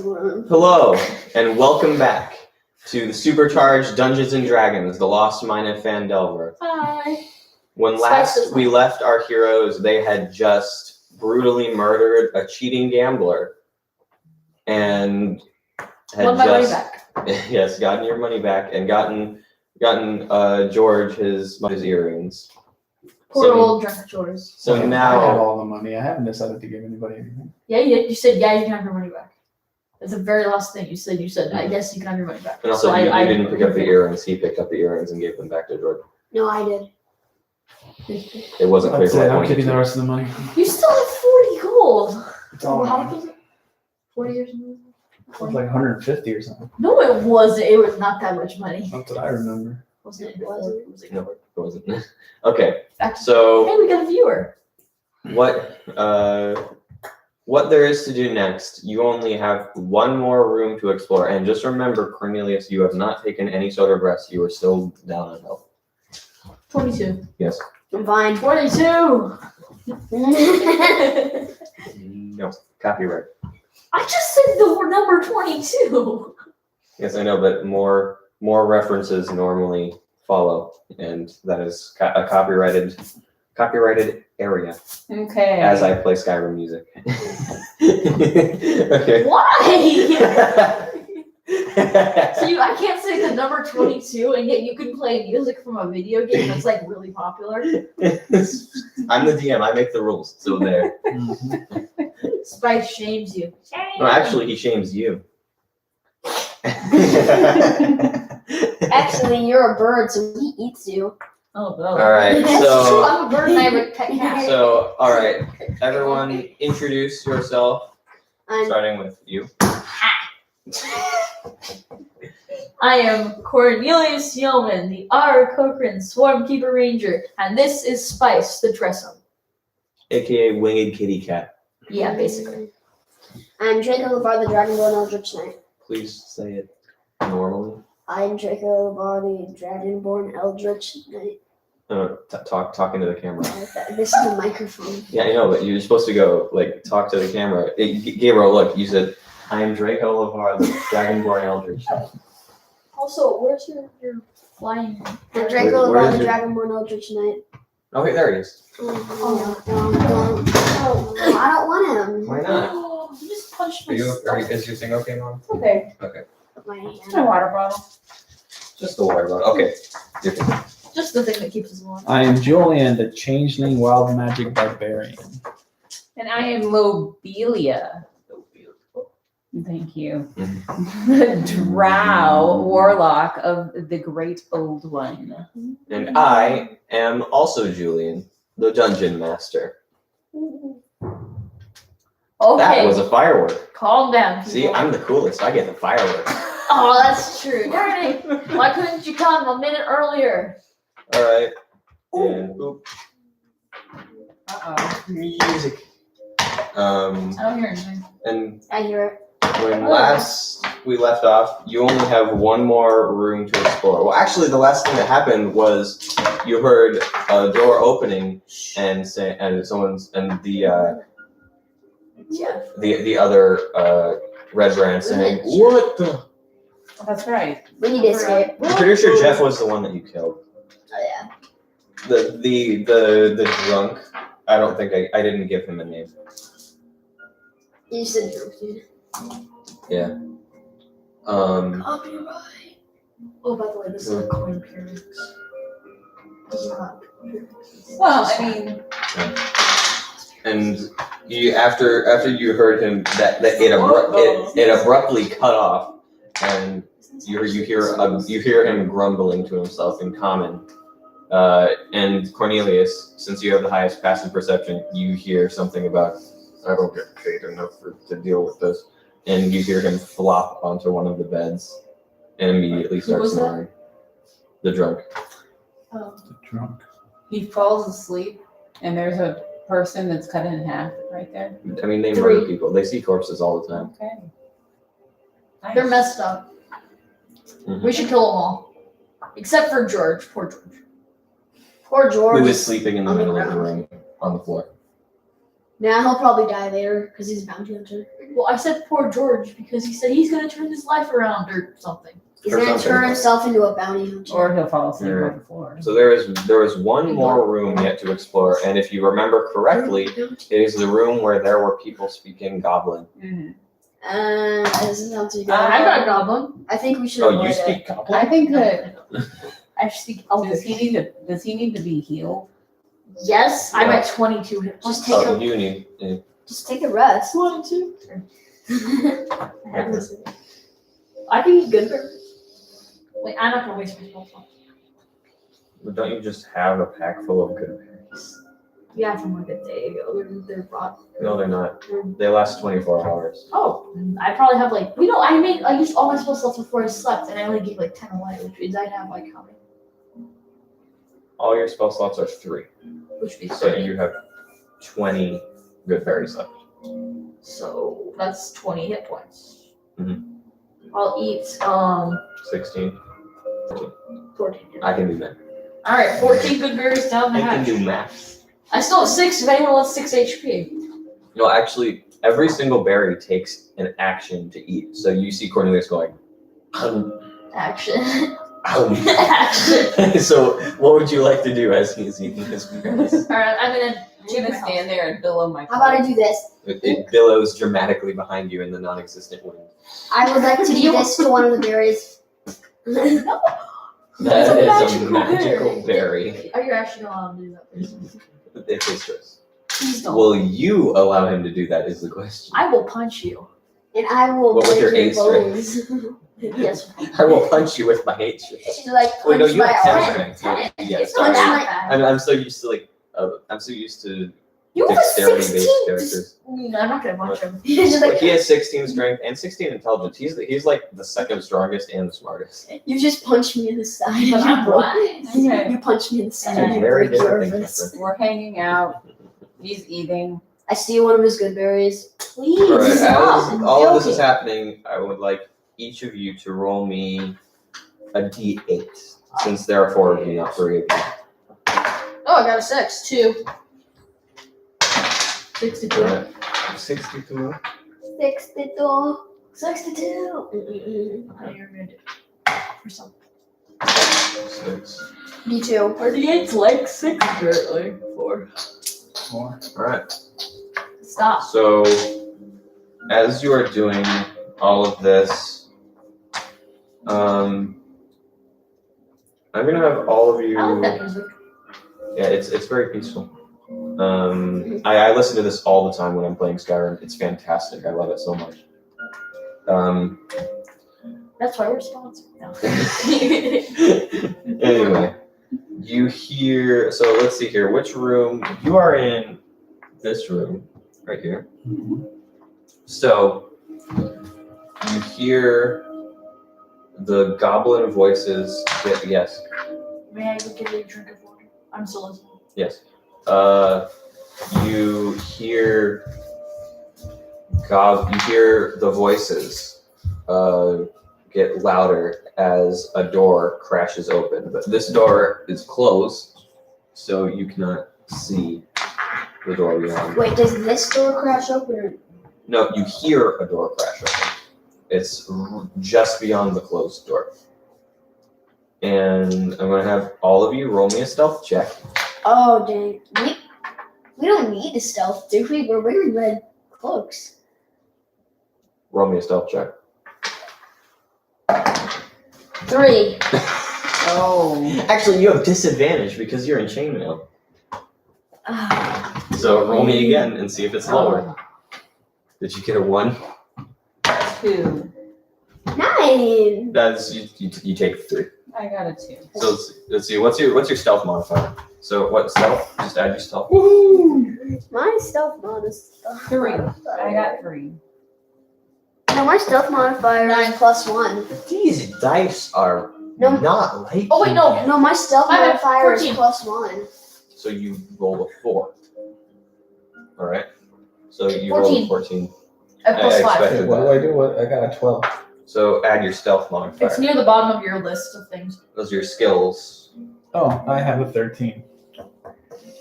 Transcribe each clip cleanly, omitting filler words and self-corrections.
Hello, and welcome back to the Supercharged Dungeons and Dragons, the Lost Mine of Phandelver. Hi. When last we left our heroes, they had just brutally murdered a cheating gambler. And had Won my money back. Yes, gotten your money back and gotten George his earrings. Poor old drunk George. So I now have all the money. I haven't decided to give anybody anything. Yeah, you said you can have your money back. That's the very last thing you said. You said, I guess you can have your money back. And also, you didn't pick up the earrings. He picked up the earrings and gave them back to George. No, I did. It wasn't clear. That's it. I'm keeping the rest of the money. You still have 40 gold. It's all How mine. much was it? 40 years ago? It was like 150 or something. No, it wasn't. It was not that much money. That's what I remember. Wasn't it? It wasn't. Was it? No, it wasn't. Okay, Back to- so Hey, we got a viewer. what there is to do next, you only have one more room to explore. And just remember, Cornelius, you have not taken any sort of rest. You are still down on health. 22. Yes. I'm fine. 22! No, copyright. I just said the number 22. Yes, I know, but more references normally follow, and that is a copyrighted area. Okay. As I play Skyrim music. Okay. Why? So I can't say the number 22, and yet you can play music from a video game that's like really popular. I'm the DM. I make the rules. So there. Spice shames you. No, actually, he shames you. Actually, you're a bird, so he eats you. Oh, no. All right. That's True, So. I'm a bird and I have a pet cat. So, all right, everyone, introduce yourself. I'm Starting with you. I am Cornelius Yeoman, the R. Cochrane Swarmkeeper Ranger, and this is Spice, the Dressum. AKA Winged Kitty Cat. Yeah, basically. I'm Draco LeVar, the Dragonborn Eldritch Knight. Please say it normally. I'm Draco LeVar, the Dragonborn Eldritch Knight. Talking to the camera. This is the microphone. Yeah, I know, but you're supposed to go like talk to the camera. Gabriel, look, you said, "I am Draco LeVar, the Dragonborn Eldritch." Also, where's your flying? I'm Draco Where LeVar, is the your- Dragonborn Eldritch Knight. Okay, there he is. Oh, I don't want him. Why not? Oh, you just punched my Is stomach. your thing okay, Mom? Okay. Okay. My Just a hand. water bottle. Just the water bottle. Okay. Your turn. Just the thing that keeps us alive. I am Julian, the Changeling Wild Magic Barbarian. And I am Lobelia. Thank you. The Drow Warlock of the Great Old One. And I am also Julian, the Dungeon Master. Okay, That was a firework. calm down. See, people. I'm the coolest. I get the fireworks. Oh, that's true. Darn it. Why couldn't you come a minute earlier? All right. And boop. Uh-oh. Music. I don't hear anything. And I hear it. when last we left off, you only have one more room to explore. Well, actually, the last thing that happened was you heard a door opening and the Jeff. the other Red Brand saying, "What the?" That's right. We need to escape. I'm pretty sure Jeff was the one that you killed. Oh, yeah. The drunk. I don't think I didn't give him a name. You said drunk, dude. Yeah. Copyright. Oh, by the way, this is a coin pyramid. Well, I mean, And you after you heard him that it abruptly cut off, and you hear him grumbling to himself in common. And Cornelius, since you have the highest passive perception, you hear something about, "I don't get paid enough to deal with this," and you hear him flop onto one of the beds and immediately start was that? snoring. The drunk. Oh. The drunk. he falls asleep, and there's a person that's cut in half right there. I mean, they 3. murder people. They see corpses all the time. Okay. Nice. They're messed up. Mhm. We should kill them all. Except for George. Poor George. Poor George. Who is sleeping in the on the middle of the ground. room on the floor. Nah, he'll probably die later because he's a bounty hunter. Well, I said poor George because he said he's gonna turn his life around or something. He's Or gonna something. turn himself into a bounty hunter. Or he'll fall asleep Yeah. on the floor. So there is one more room yet to explore, and if you remember correctly, it is the room where there were people speaking Goblin. Mhm. This is not too good. I got a goblin. I think we should Oh, avoid you it. speak Goblin? I think that I speak does he need to be healed? Yes, I'm Yeah. at 22 hit points. Just take Oh, a you need. just take a rest. 22. I can eat good berries. Wait, I'm not gonna waste my spell slot. But don't you just have a pack full of good berries? Yeah, from like a day ago. They're brought. No, they're not. They last 24 hours. Oh, I probably have like I used all my spell slots before I slept, and I only gave like 10 away, which means I'd have like how many? All your spell slots are 3, Which would be so 30. you have 20 good berries left. So that's 20 hit points. Mhm. I'll eat 16. 14. I can do that. All right, 14 good berries down the I can hatch. do math. I still have 6 if anyone wants 6 HP. No, actually, every single berry takes an action to eat. So you see Cornelius going, Action. Ow. Action. So what would you like to do as he's eating his berries? All right, I'm gonna I'm gonna stand there and billow my. How about I do this? It billows dramatically behind you in the non-existent wind. I would like to do this to one of the berries. No. That It's is a magical berry. Are you actually allowed to do that? Please? It's his choice. Please don't. Will you allow him to do that is the question. I will punch you. And I will What with break your your eight strength? bones. Yes. I will punch you with my hate strength. She's like, Wait, no, punch you my have 10 arm. strength. Yeah, It's sorry. not that bad. I'm so used to I'm so used to You have a dexterity-based 16. characters. I'm not gonna punch him. You're just Like, like, he has 16 strength and 16 intelligence. He's like the second strongest and the smartest. you just punched me in the side. But You I'm broke- wise. Okay. You punched me in the side. Two You very break your different things, wrist. We're hanging out. He's eating. I steal one of his good berries. Please All right, stop. as all of this is joking. happening, I would like each of you to roll me a d8, since there are 4 of you, not 3 of you. Oh, I got a 6. 2. 62. Alright. 62. 62. 62. Mm-mm-mm. How you're gonna do? For some. 6. Me too. Are the 8's like 6 apparently? 4. 4. Alright. Stop. So, as you are doing all of this, I'm gonna have all of you. I like that music. Yeah, it's very peaceful. I listen to this all the time when I'm playing Skyrim. It's fantastic. I love it so much. That's why we're sponsored now. Anyway, you hear. So let's see here. Which room? You are in this room right here. So you hear the goblin voices. Yes. May I go get a drink of water? I'm still listening. Yes. You hear you hear the voices get louder as a door crashes open. But this door is closed, so you cannot see the door beyond. Wait, does this door crash open? No, you hear a door crash open. It's just beyond the closed door. And I'm going to have all of you roll me a stealth check. Oh, dang. We don't need a stealth, do we? We're wearing red cloaks. Roll me a stealth check. 3. Oh. Actually, you have disadvantage because you're in chainmail. Ah, So roll me again and see if it's lower. Did you get a 1? 2. 9. That's you take 3. I got a 2. So let's see. What's your stealth modifier? So what stealth? Just add your stealth. My stealth mod is 3. I got 3. No, my stealth modifier is +1. These dice are No. not like. Oh, wait, no. No, my stealth I'm at modifier is 14. +1. So you rolled a 4. All right. So you rolled a 14. At plus I 5. expected What do that. I do? What I got a 12. So add your stealth modifier. It's near the bottom of your list of things. Those are your skills. Oh, I have a 13.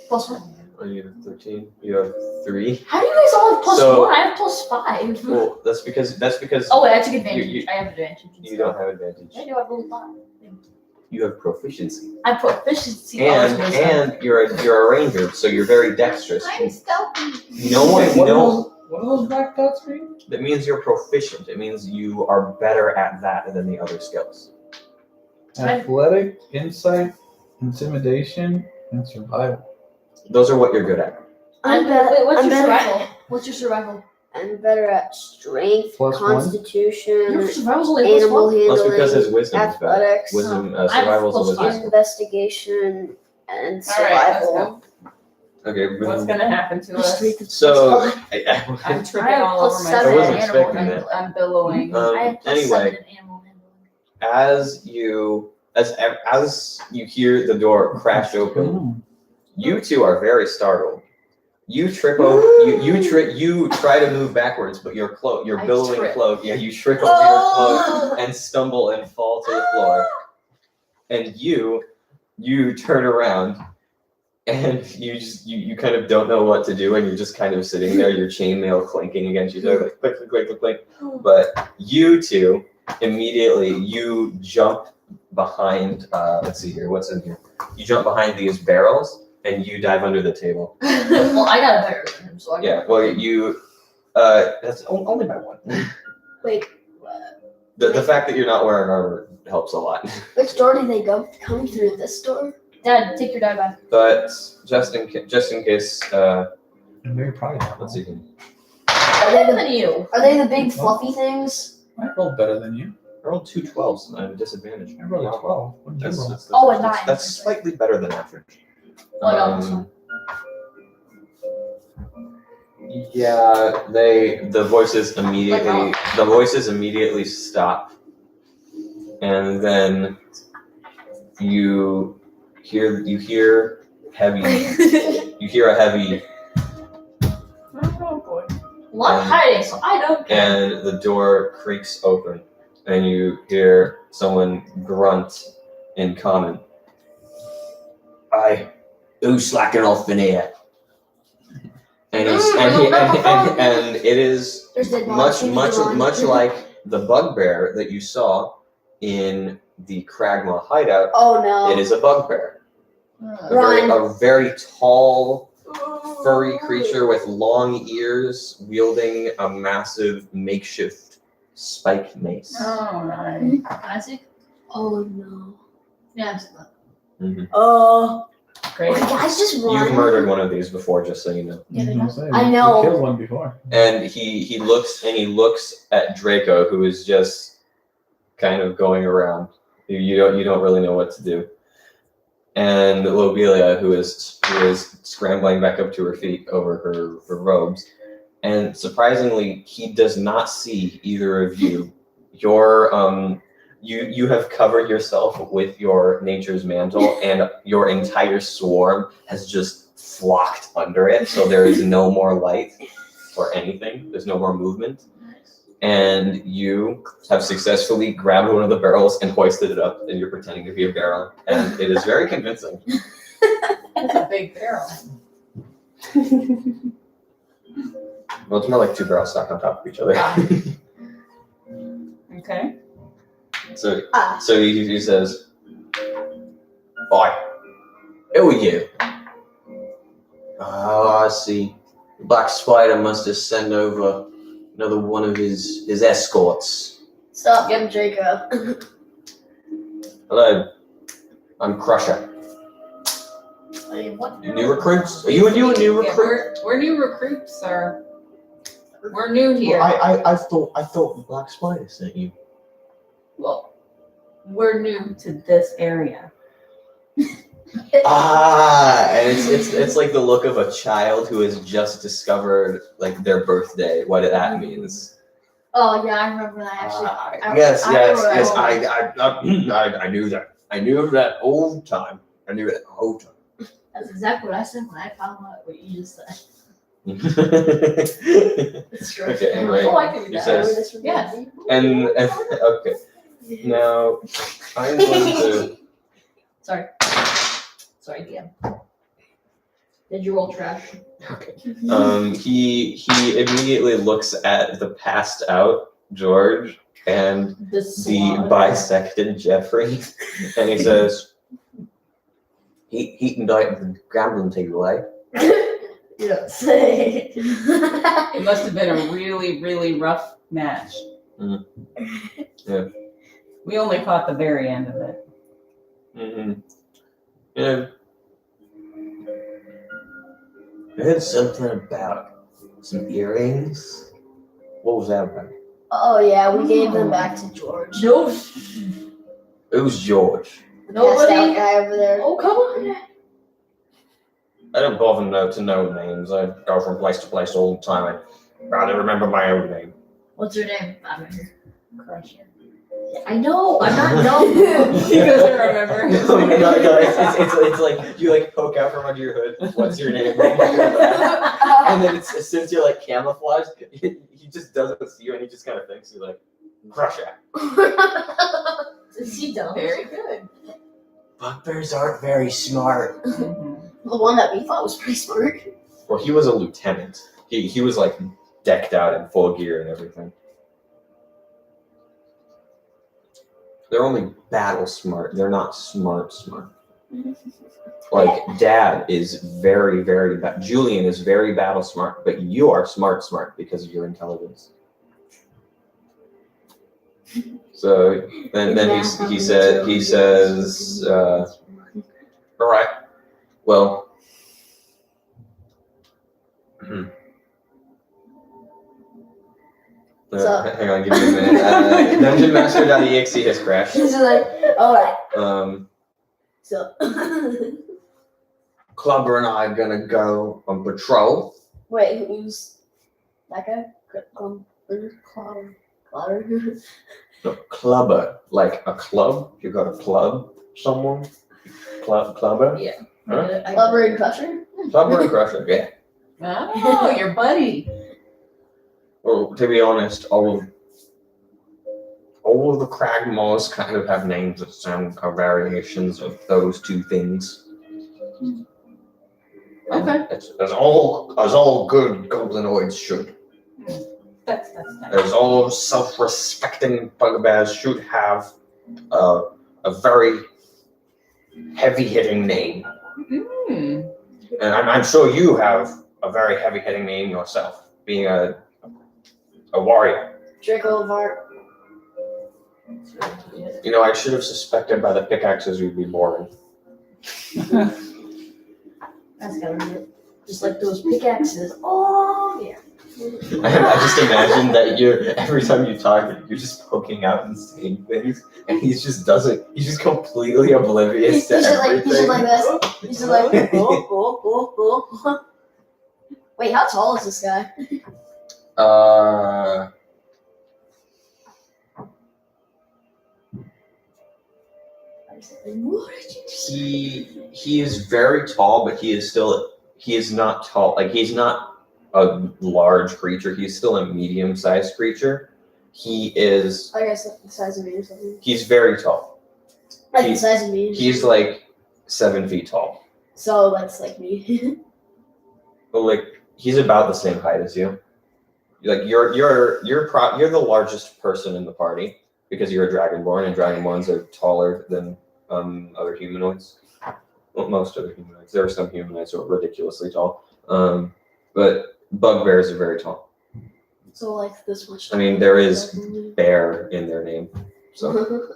Plus 1. Oh, you have 13. You have 3. How do you guys all have plus So- 1? I have plus 5. Well, that's because Oh wait, I took advantage. You- I have advantage. you don't have advantage. I do have level 5. You have proficiency, I'm proficiency. and you're a ranger, so you're very dexterous. I'm stealthy. No one, Wait, what no. are those black dots mean? That means you're proficient. It means you are better at that than the other skills. Athletic, insight, intimidation, and survival. Those are what you're good at. I'm Wait, better. what's I'm your better. survival? What's your survival? I'm better at strength, Plus 1? constitution, Your survival's only plus animal 1. Well, that's because handling, his wisdom is better. athletics, Wisdom, I have survival's a plus wisdom. 5. skill. investigation, and All right, let's survival. go. Okay. What's gonna happen to us? So I'm tripping I have all over plus myself. 7 I wasn't animal expecting handling. I'm billowing. I have plus 7 anyway, in animal handling. as you hear the door crash open, you two are very startled. You trip over. You try to move backwards, but your cloak, your I billowing trip. cloak, yeah, you trip over your cloak and stumble and fall to the floor. And you turn around, and you kind of don't know what to do, and you're just kind of sitting there, your chainmail clanking against each other, like click, click, click, click, click. But you two immediately you jump behind. Let's see here, what's in here? You jump behind these barrels, and you dive under the table. Well, I got a better than him, so I Yeah, well, you. That's only by 1. Wait, The fact that you're not wearing armor helps a lot. which door do they go? Come through this door? Dad, take your die back. But just in case, I'm very proud of that. let's see. Are they Better the than you. Are they the big fluffy things? I rolled better than you. I rolled 2 12s at a disadvantage. I rolled a 12. What did you roll? Oh, a 9. That's slightly better than average. Oh, I got this one. Yeah, the voices immediately stop, and then you hear heavy. You hear a heavy, Oh boy. A lot of hiding, so I don't care. and the door creaks open, and you hear someone grunt in common. Who's slacking off in here? And it is There's dead much bodies. like the bugbear that you saw in the Kragma hideout. Oh no. It is a bugbear, Run. a very tall, furry creature with long ears, wielding a massive makeshift spike mace. Oh my. Can I see? Oh no. Yeah, I've seen that. Great. Okay, guys, just run. You've murdered one of these before, just so you know. Yeah, they You know. say, I know. We killed one before. And he looks at Draco, who is just kind of going around. You don't really know what to do. And Lobelia, who is scrambling back up to her feet over her robes. And surprisingly, he does not see either of you. You have covered yourself with your nature's mantle, and your entire swarm has just flocked under it, so there is no more light or anything. There's no more movement. And you have successfully grabbed one of the barrels and hoisted it up, and you're pretending to be a barrel. And it is very convincing. That's a big barrel. Well, it's more like 2 barrels stacked on top of each other. Okay. So he says, "Oi, who are you?" "Oh, I see. The Black Spider must have sent over another one of his escorts." Stop, young Jacob. "Hello, I'm Crusher. What? New recruits? Are you a new Yeah, recruit?" we're new recruits, sir. We're new here. Well, I thought the Black Spider sent you. Well, we're new to this area. And it's like the look of a child who has just discovered like their birthday, what that means. Oh yeah, I remember that actually. Yes, I yes, remember yes. that. I knew that. I knew that all the time. I knew that all the time. That's exactly what I said when I found out what you just said. It's true. Okay, anyway, Oh, I can he do that. says- Yes. and okay. Now I'm going to Sorry, DM. Did you roll trash? Okay. He immediately looks at the passed out George and The the bisected Jeffrey, and he says, "He can die with the gambling take away." You don't say. It must have been a really, really rough match. Mhm. Yeah. We only caught the very end of it. Mm-hmm. Yeah. I heard something about some earrings. What was that about? Oh yeah, we gave them back to George. No. It was George. The passed out Nobody. guy over there. Oh, come on. I don't bother to know names. I go from place to place all the time. I rather remember my own name. What's your name? I'm here. Crusher. I know. I'm not dumb. He doesn't remember. No, it's like you like poke out from under your hood. What's your name? And then it's since you're like camouflaged, he just doesn't see you, and he just kind of thinks you're like Crusher. Is he dumb? Very good. Bugbears aren't very smart. Mhm. The one that we thought was pretty smart. Well, he was a lieutenant. He was like decked out in full gear and everything. They're only battle smart. They're not smart. Like Dad is very, very Julian is very battle smart, but you are smart because of your intelligence. So then he says, all right, well. So- Hang on, give me a minute. DungeonMaster.exe has crashed. He's like, alright. So Clubber and I are gonna go on patrol. wait, who's that guy? Clobber. No, clubber, like a club. You got a club someone. Clubber. Yeah. Huh? Clobber and Crusher? Clubber and Crusher. Yeah. Oh, your buddy. Well, to be honest, all of the Cragmaws kind of have names that sound like variations of those two things. Okay. As all good goblinoids should. That's nice. As all self-respecting bugbears should have a very heavy-hitting name. Mm. And I'm sure you have a very heavy-hitting name yourself, being a warrior. Draco Vart. You know, I should have suspected by the pickaxes you'd be boring. That's gotta be it. Just like those pickaxes. Oh, yeah. I just imagine that every time you talk, you're just poking out and saying things, and he's just completely oblivious He's to just like everything. this. He's just like, oh. Wait, how tall is this guy? What did you He is very tall, but he is not tall. Like, he's not a large creature. He's still a medium-sized creature. He is. I guess like the size of me or something. He's very tall. Like He- the size of me. He's like 7 feet tall. So that's like me. But like, he's about the same height as you. Like, you're the largest person in the party because you're a dragonborn, and dragonborns are taller than other humanoids. Well, most other humanoids. There are some humanoids who are ridiculously tall. But bugbears are very tall. So like this much. I mean, there is bear in their name. So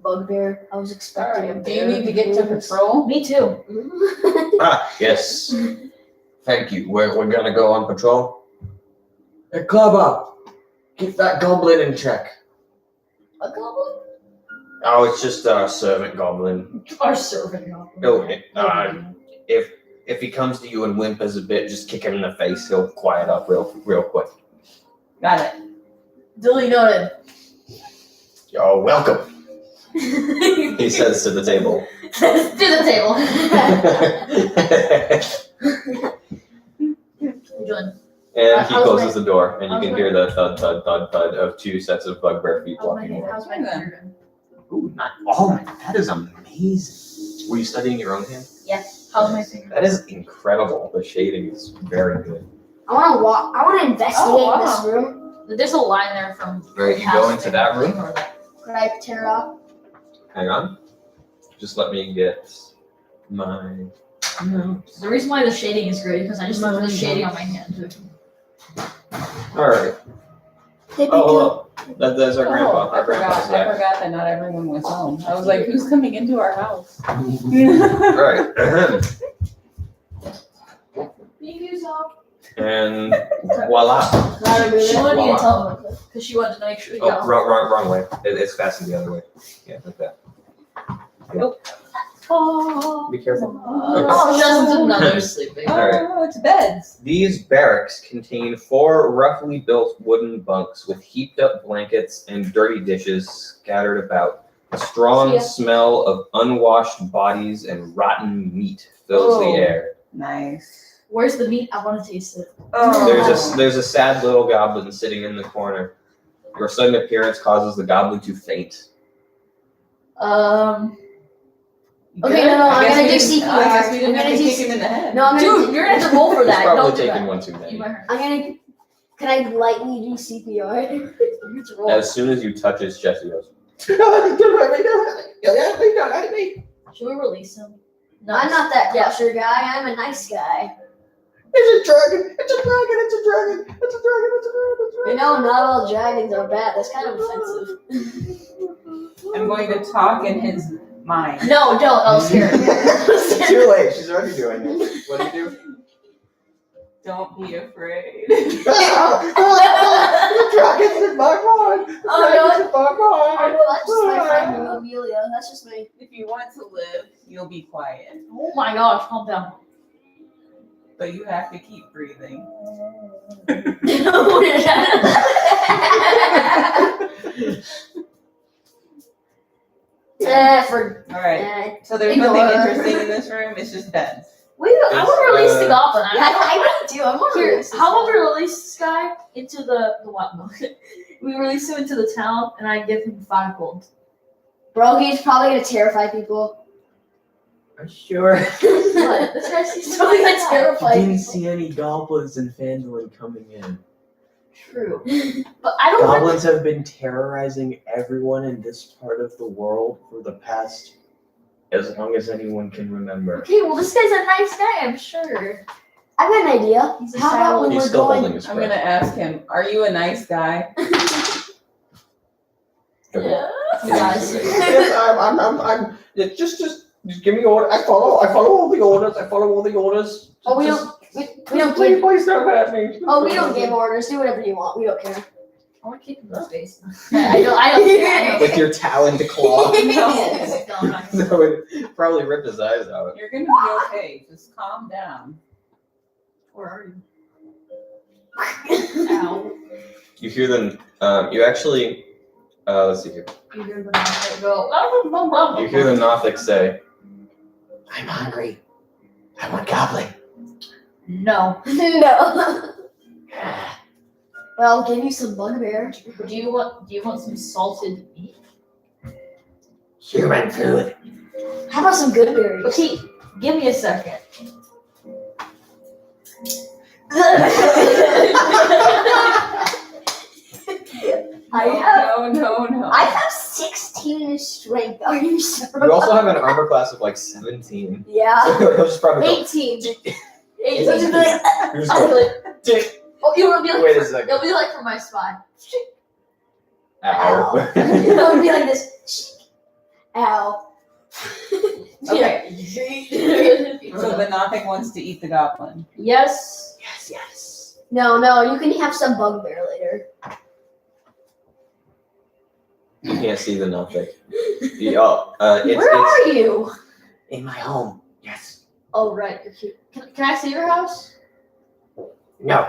Bugbear. I was expecting a Alright, do bear. you need to get to patrol? Me too. yes. Thank you. We're gonna go on patrol. Hey, Clubber, keep that goblin in check. A goblin? Oh, it's just a servant goblin. Our servant goblin. No, if he comes to you and whimpers a bit, just kick him in the face. He'll quiet up real quick. Got it. Duly noted. You're welcome, he says to the table. To the table. Join. And he How's closes my- the door, and you how's can my- hear the thud, thud, thud, thud of 2 sets of bugbear feet How's my walking hand? away. How's my hand? Ooh, oh my, that is amazing. Were you studying your own hand? Yes. How's my finger? That is incredible. The shading is very good. I want to walk. I want to investigate Oh, wow. this room. There's a line there from. Alright, you go into that room. Could I tear off? Hang on. Just let me get my. No. The reason why the shading is great because I just love the shading on my hand. Alright. Hey, Oh, hello. That's our grandpa. I Our grandpa's forgot. I back. forgot that not everyone was home. I was like, who's coming into our house? Alright. And voila. She wanted me to Voila. tell him because she wanted to make sure. Oh, wrong way. It's fastened the other way. Yeah, like that. Oh, Be careful. oh, she doesn't know they're sleeping. Oh, it's beds. These barracks contain 4 roughly built wooden bunks with heaped up blankets and dirty dishes scattered about. A strong Yeah. smell of unwashed bodies and rotten meat fills the Oh. air. Nice. Where's the meat? I want to taste it. Oh. There's a sad little goblin sitting in the corner. Your sudden appearance causes the goblin to faint. Okay, no, I'm gonna do I CPR. guess we didn't I'm have gonna to do kick him in the head. No, I'm gonna. Dude, you're gonna have to roll for It's that. probably Don't do taking that. one too many. You might hurt. I'm gonna. Can I lightly do CPR? You have to roll. As soon as you touch his chest, he goes. Should we release him? No. I'm not that Yeah. crusher guy. I'm a nice guy. It's a dragon! It's a dragon! It's a dragon! It's a dragon! It's a dragon! It's a You dragon! know, not all dragons are bad. That's kind of offensive. I'm going to talk in his mind. No, don't. I was scared. Too late. She's already doing it. What do you do? Don't be afraid. The dragon's in my mind. Oh, no. In my mind. Oh, that's just my friend Amelia. That's just my. If you want to live, you'll be quiet. Oh my gosh, calm down. But you have to keep breathing. For Alright. So there's Ignore. nothing interesting in this room. It's just beds. I want to release the goblin. I really do. I want to Here, release this how about guy. we release this guy into the what? No. We release him into the town, and I give him 5 gold. Bro, he's probably gonna terrify people. I'm sure. What? This guy's He's totally gonna I terrify didn't people. see any goblins in Phandelver coming in. True, but I don't. Want, Goblins have been terrorizing everyone in this part of the world for the past as long as anyone can remember. okay, well, this guy's a nice guy, I'm sure. I got an idea. He's a How about when He's we're still holding going? his I'm breath. gonna ask him, are you a nice guy? Okay. Yeah. Yes, I'm. Just give me order. I follow all the orders. Oh, we Just- don't. We don't Please, give. please don't hurt me. Oh, we don't give orders. Do whatever you want. We don't care. I want to kick him in the face. I don't care. With your taloned claw. No, I'm not gonna- That would probably rip his eyes out. You're gonna be okay. Just calm down. Where are you? Ow. You hear them. You actually. Let's see here. You hear the monster go. You hear the Nothic say, I'm hungry. I want goblin. No. No. Well, I'll give you some bugbear. Do you want some salted meat? Human food. How about some good berries? Okay, give me a second. I have 16 strength. Are you sure? you also have an armor class of like 17. Yeah. So he'll just probably go, 18. 18. He'll just I'll go, be like, "Dick." oh, it'll be like Wait a second. it'll be like for my spine. Ow. It would be like this. Ow. Okay. Yeah. So the Nothic wants to eat the goblin. Yes. Yes. No, you can have some bugbear later. You can't see the Nothic. It's, Where are you? In my home. Yes. Oh right, you're cute. Can I see your house? No.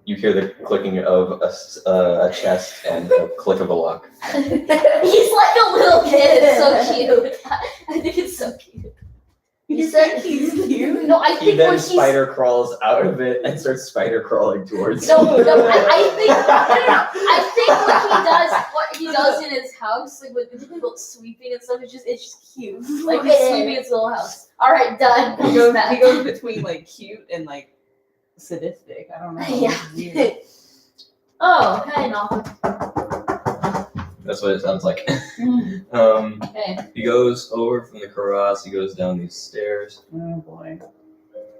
you hear the clicking of a chest and the click of a lock. He's like a little kid. It's so cute. I think it's so cute. You said he's cute? No, I He think then when he's spider crawls out of it and starts spider crawling towards no, you. I think when he does what he does in his house, like with the people sweeping and stuff. It's just cute. Like Okay. he's sweeping his little house. All right, done. He goes between like cute and like sadistic. I don't know. Yeah. It's weird. Oh, hey, no. That's what it sounds like. Hey. He goes over from the Karas, he goes down these stairs, Oh boy.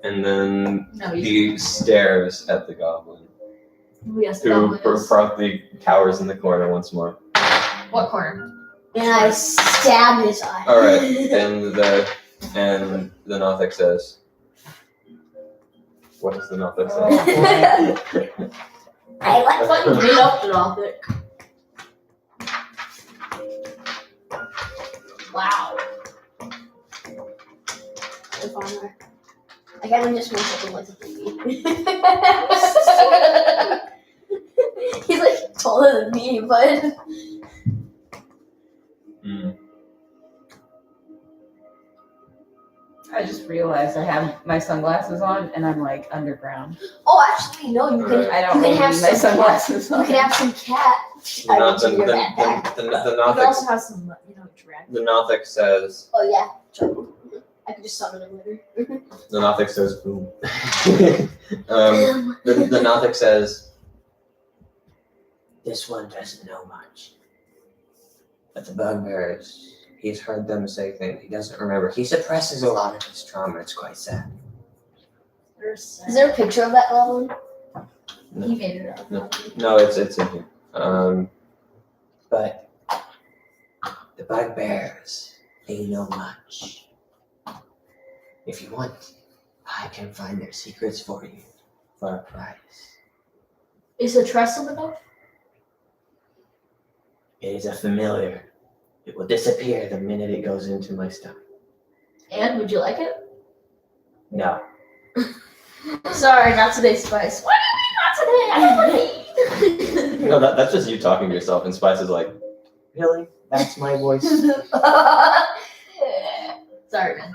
and then No, he stares at the goblin, Yes, the who goblin is. promptly cowers in the corner once more. What corner? And I stabbed his eye. All right, and the Nothic says, "What does the Nothic say?" Oh, I I thought you beat up the Nothic. Wow. If I'm there. I kind of just want something like a baby. He's like taller than me, but Mm. I just realized I have my sunglasses on and I'm like underground. oh, actually, no, you can. I don't You can really have need my some sunglasses You on. can have some cat. I Not don't your backpack. the You can Nothic. also have some, drag. The Nothic says. Oh yeah, sure. I could just summon him later. The Nothic says, "Boom." The Nothic says, "This one doesn't know much, but the bugbears. He's heard them say things. He doesn't remember. He suppresses a lot of his trauma. It's quite sad." Is there a picture of that goblin? He made it up. No, it's in here. But the bugbears, they know much. If you want, I can find their secrets for you for a price. Is the trestle enough? It is a familiar. It will disappear the minute it goes into my stomach. And would you like it? No. Sorry, not today, Spice. What do you mean not today? I don't want to eat. No, that's just you talking to yourself, and Spice is like, really? That's my voice? Sorry, man.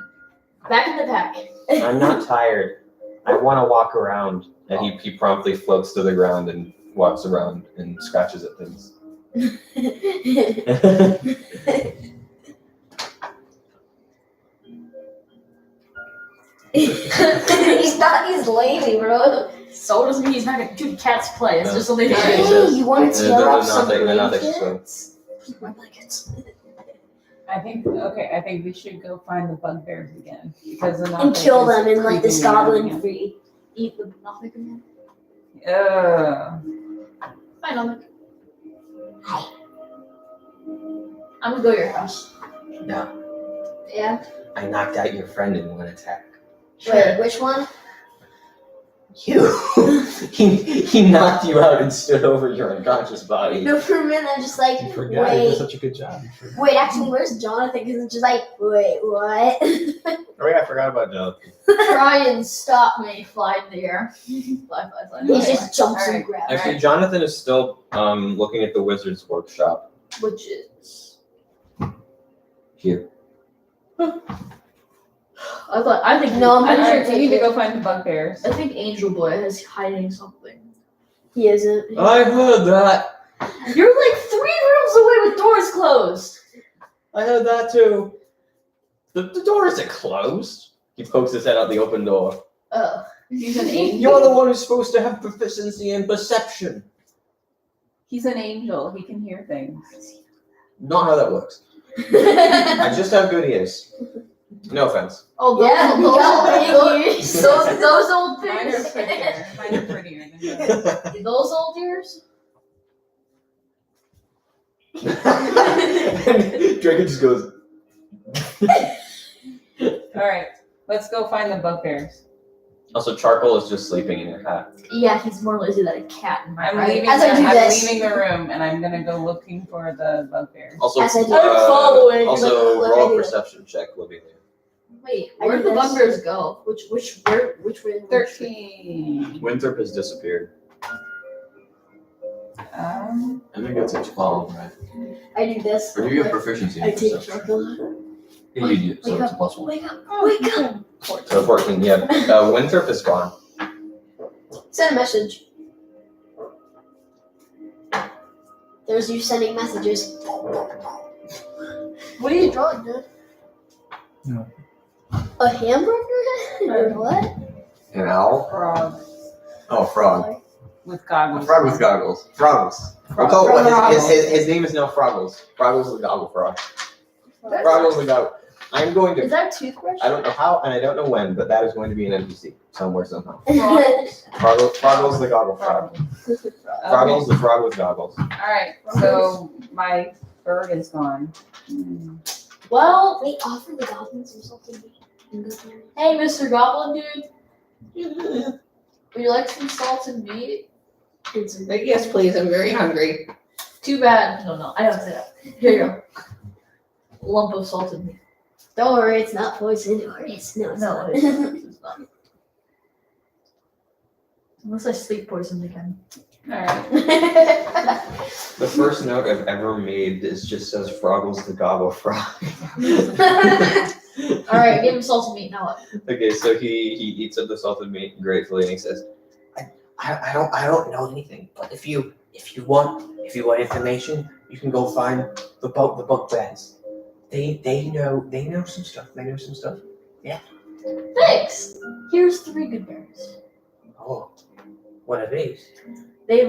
Back in the pack. I'm not tired. I want to walk around. And he promptly floats to the ground and walks around and scratches at things. He's lazy, bro. So doesn't mean he's not gonna do cats play. It's No. just something that Hey, Hey, you want to tear up some the Nothic blankets? My blankets. I think we should go find the bugbears again because the And kill Nothic is them and let this creeping me out goblin again. free. eat the Nothic again. Hi, Nothic. Hi. I'm gonna go to your house. No. Yeah? I knocked out your friend in one attack. Wait, which one? You. he knocked you out and stood over your unconscious body. No, for a minute, I'm just like, You forgot. You did wait. such a good job. You forgot. Wait, actually, where's Jonathan? Because it's just like, wait, what? Oh yeah, I forgot about Jonathan. Try and stop me, fly in the air. Fly. He just jumps Alright. and grabs. Actually, Jonathan is still looking at the wizard's workshop. Which is. Here. I think No, I'm I pretty think- sure We need to go find the bugbears. I think Angel Boy is hiding something. He isn't. I heard that. You're like 3 rooms away with doors closed. I heard that too. The door isn't closed. He pokes his head out the open door. Oh. He's an angel. You're the one who's supposed to have proficiency in perception. He's an angel. He can hear things. Not how that works. I just have good ears. No offense. Oh, those, Yeah, those, you got big those, ears. those old Mine are things. prettier. Mine are prettier than yours. Those old ears? Draco just goes. All right, let's go find the bugbears. Also, Charcoal is just sleeping in your hat. Yeah, he's more lazy than a cat. Am I I'm right? leaving. As I do I'm this. leaving the room, and I'm gonna go looking for the bugbears. Also, As I do. I'm following. Also, Like, roll what a I do. perception check, Lavinia. Wait, I where'd do the this. bugbears go? Which way? 13. Winthrop has disappeared. Um, I think that's a 12, right? I do this. Or do you have proficiency I in take perception? chocolate. Yeah, you do. So Wake it's a up. plus 1. Wake up. Wake up. So 14, yeah. Winthrop is gone. Send a message. There's you sending messages. What are you drawing, dude? A hamburger? Or what? An owl? Frog Oh, frog. with A goggles. frog with goggles. Froggles. We'll call his name is now Froggles. Froggles the goggle frog. Froggles the goggle. I'm going Is to. that a toothbrush? I don't know how and I don't know when, but that is going to be an NPC somewhere somehow. Frog. Froggles the goggle frog. Froggles the frog with goggles. All right, so my bird is gone. Well, Wait, offer the goblins or something. hey, Mr. Goblin dude. Would you like some salted meat? Yes, please. I'm very hungry. Too bad. No, I don't say that. Here you go. Lump of salted meat. Don't worry, it's not poison. Or it's not. No, it's not. Unless I sleep poisoned again. All right. The first note I've ever made is just says Froggles the goggle frog. All right, give him salted meat. Now what? Okay, so he eats up the salted meat gratefully and he says, I don't know anything, but if you want information, you can go find the bugbears. They know some stuff. They know some stuff. Thanks. Here's 3 good berries. Oh, what are these? They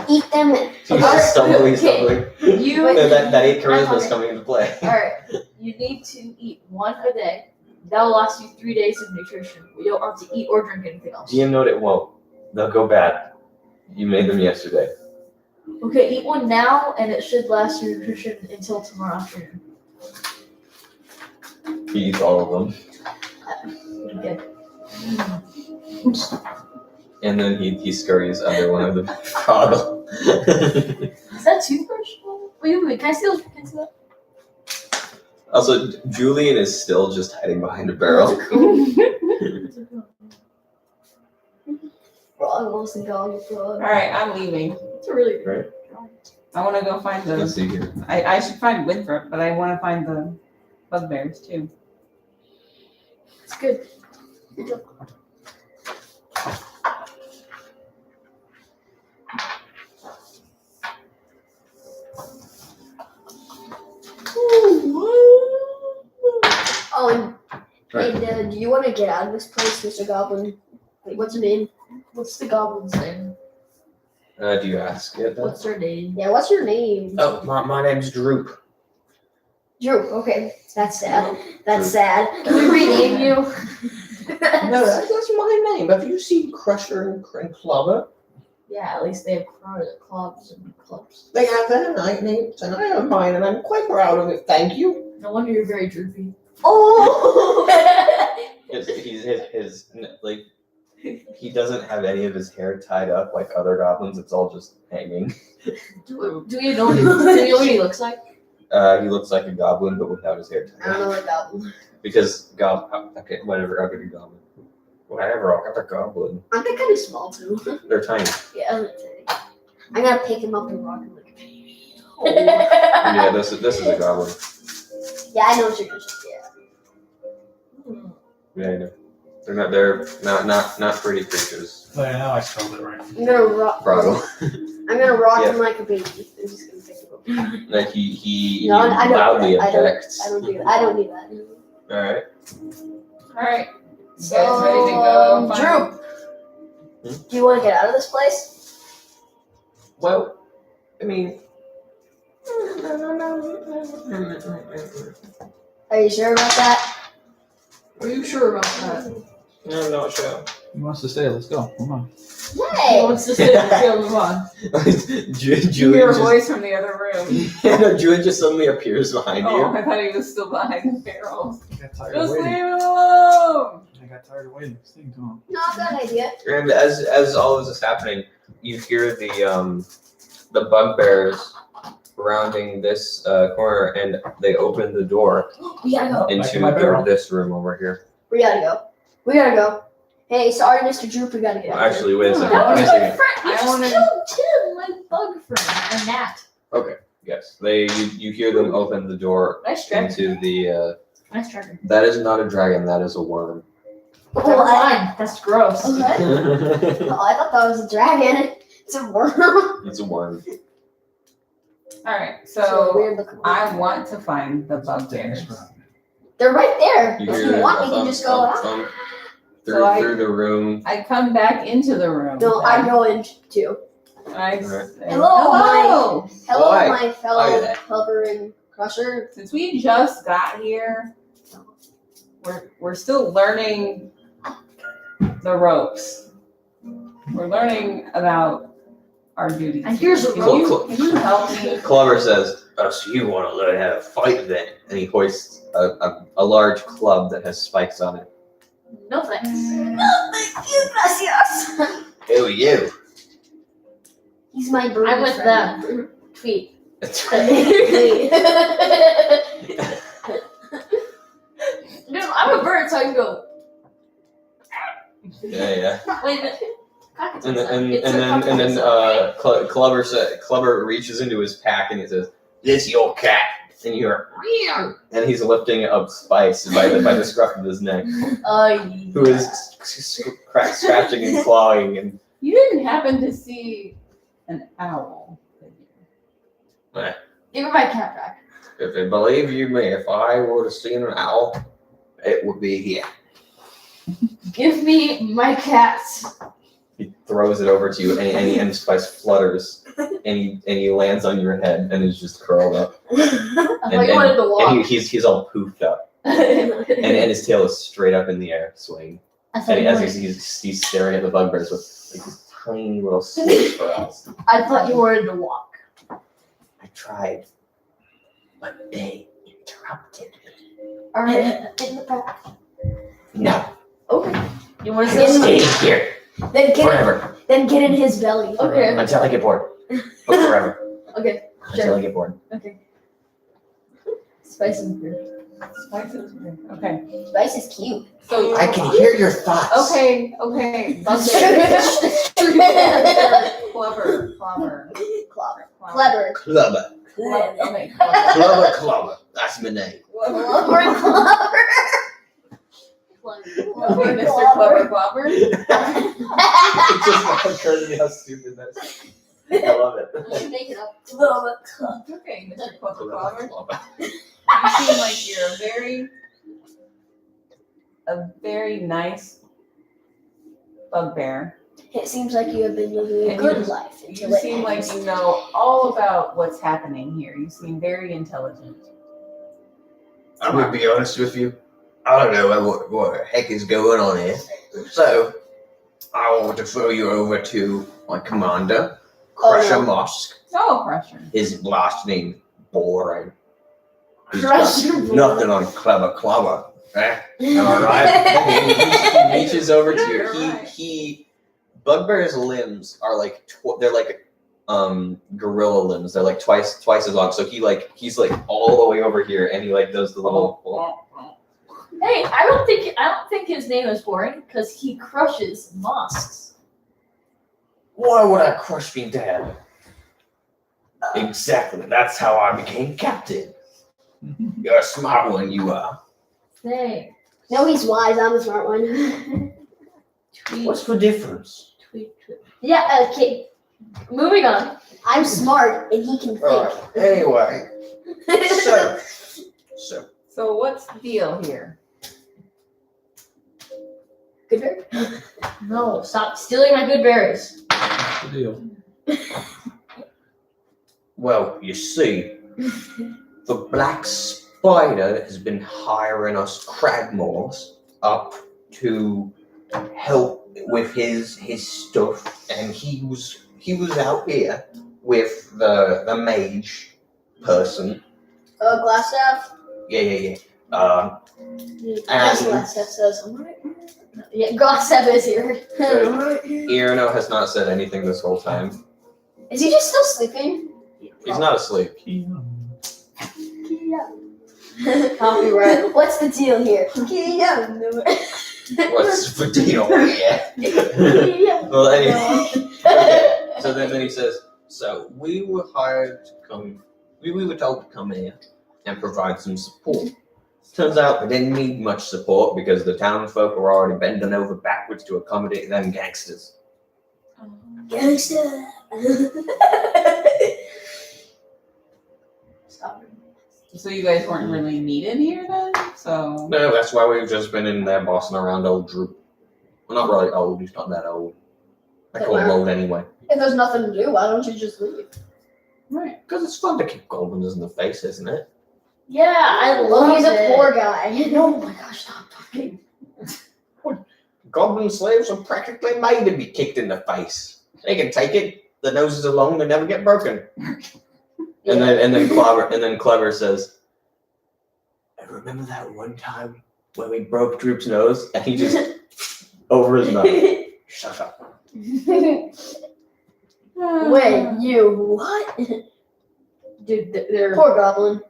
Eat them. he's stumbling. You That 8 charisma is hungry. coming into play. Alright. You need to eat 1 a day. That'll last you 3 days of nutrition. We don't have to eat or drink anything else. DM note it won't. They'll go bad. You made them yesterday. Okay, eat 1 now and it should last your nutrition until tomorrow afternoon. He eats all of them. Okay. And then he scurries under one of the frog. Is that toothbrush? Wait, can I see those? Can I see that? Also, Julian is still just hiding behind a barrel. Frog wants to go on the All frog. right, I'm leaving. It's a really Right. I want to go find Let's the. see here. I should find Winthrop, but I want to find the bugbears too. It's good. Oh, and do you want to get out of this place, Mr. Goblin? Wait, what's your name? What's the goblin's name? Do you ask yet? Then? What's their name? Yeah, what's your name? Oh, my name's Droop. Drew. Okay, that's sad. That's sad. Can we rename you? No, that's my name. Have you seen Crusher and Clover? Yeah, at least they have clubs and clubs. They have their names, and I have mine, and I'm quite proud of it. Thank you. No wonder you're very droopy. Oh! His like he doesn't have any of his hair tied up like other goblins. It's all just hanging. Do you know what he looks like? He looks like a goblin, but without his hair I don't tied. know what goblin. Because okay, whatever. I'll give you goblin. Whatever. I'll have a goblin. Aren't they kind of small too? They're tiny. Yeah, I'm gonna pick him up and rock him like a baby. Yeah, this is a goblin. Yeah, I know what you're gonna say. Yeah. Yeah, I know. They're not pretty creatures. Oh, yeah, now I spelled it right. I'm gonna rock. Froggle. I'm gonna rock Yeah. him like a baby. I'm just gonna pick him up. Like he No, I don't loudly do that. objects. I don't do that. I don't do that. Alright. All right, you guys ready to go? Find Drew, do you want to get out of this place? Well, I mean, Are you sure about that? Are you sure about that? I'm not sure. He wants to stay. Let's go. Come on. He Hey! wants to say let's move on. You hear Julian a just, voice from the other room. no, Julian just suddenly appears behind Oh, you. I thought he was still behind the barrel. I got tired Just of leave waiting. it alone. I got tired of waiting. This thing, come on. Not a bad idea. And as all of this is happening, you hear the bugbears surrounding this corner, and they open the door We gotta go. Back in my barrel. this room over here. We gotta go. We gotta go. Hey, sorry, Mr. Droop, we gotta get out of here. Actually, wait a second. That Wait was a my second. friend. You I just wanna- killed Tim, my bug friend, a gnat. Yes, you hear them open the door Nice dragon. into the. Nice dragon. That is not a dragon. That is a worm. Never mind. That's gross. Okay. That's Oh, I thought that was a dragon. It's a worm. It's a worm. All right, It's a so weird looking worm. I want to find the bugbears. They're right there. You If hear you want, we can thump, just go thump, out. thump So through the room. I come back into the room. No, I go in too. I Alright. say, Hello, hello. Hello, Hi. my Hi fellow there. Puffer and Crusher. Since we just got here, we're still learning the ropes. We're learning about our duties. And here's a Can rope. you help me? Clover says, "Oh, so you want to learn how to fight then?" And he hoists a large club that has spikes on it. No thanks. Thank you, gracias. Who are you? He's my bird. I'm with friend. them. Tweet. No, I'm a bird, so I can go. Yeah. Wait a minute. And then Clover reaches into his pack and he says, "This your cat?" And you hear, "Meow." And he's lifting up Spice by the scruff of his neck, who is scratching and clawing and. You didn't happen to see an owl, did you? Give me my cat back. If you believe you me, if I would have seen an owl, it would be here. Give me my cat. He throws it over to you, and Spice flutters, and he lands on your head, and is just curled up, I thought you wanted to walk. and he's all poofed up, and his tail is straight up in the air, swaying, I thought and you as wanted- he's staring at the bugbears with like these tiny little slits for eyes. I thought you wanted to walk. I tried, but they interrupted me. Alright, in the back. No, Okay. You want to Get sit? stay here Then get forever then get in his belly. Okay. until I get bored. But forever Okay. until I get bored. Okay. Spicy here. Spice is weird. Okay. Spice is cute. So I can hear your thoughts. Okay. Clever. Clever. Clubber, Okay. Clubber. That's my name. Clever. Clever. Okay, Mr. Clever Clobber. It just occurred to me how stupid that is. I love it. You should make it up. Clever. Okay, Mr. Clever Clobber. Clubber. You seem like you're a very nice bugbear. It seems like you have been living a And good you- life until You it seem like ends. you know all about what's happening here. You seem very intelligent. I'm gonna be honest with you. I don't know what the heck is going on here. So, I want to throw you over to my commander, Crusher no. Mosk. Oh, Crusher. His last name, boring. He's Crusher got Boring. nothing on Clever Clobber. Eh? Am I right? He reaches over to you. You're right. He Bugbear's limbs are like they're like gorilla limbs. They're like twice as long. So he's like all the way over here, and he like does the little. Hey, I don't think his name is boring because he crushes mosques. Why would I crush me dad? Exactly. That's how I became captain. You're a smart one, you are. Thanks. No, he's wise. I'm the smart one. Tweet, What's the difference? tweet. Yeah. Okay. Moving on. I'm smart and he can think. Alright. Anyway, so So what's the deal here? Good bird. No, stop stealing my good berries. What's the deal? well, you see, the black spider has been hiring us Cragmores up to help with his stuff, and he was out here with the mage person. Glass staff. Yeah. That's And- glass staff says. Yeah, Gossip is here. Irino has not said anything this whole time. Is he just still sleeping? He's not asleep. Copyright. What's the deal here? What's the deal here? Well, anyway. Okay. So then he says, so we were hired to come, we were told to come here and provide some support. Turns out they didn't need much support because the town folk were already bending over backwards to accommodate them gangsters. Gangsta. Stop. So you guys weren't really needed here then? So No, that's why we've just been in there bossing around old Droop. Well, not really old, he's not that old. I call him old anyway. If there's nothing to do, why don't you just leave? right. Because it's fun to kick goblins in the face, isn't it? Yeah, I love He's it. a poor guy. Oh my gosh, stop talking. Goblin slaves are practically made to be kicked in the face. They can take it. The noses are long, they never get broken. And then Clever says, I remember that one time when we broke Droop's nose and he just over his mouth. Shut up. Wait, you what? Dude, they're Poor goblin.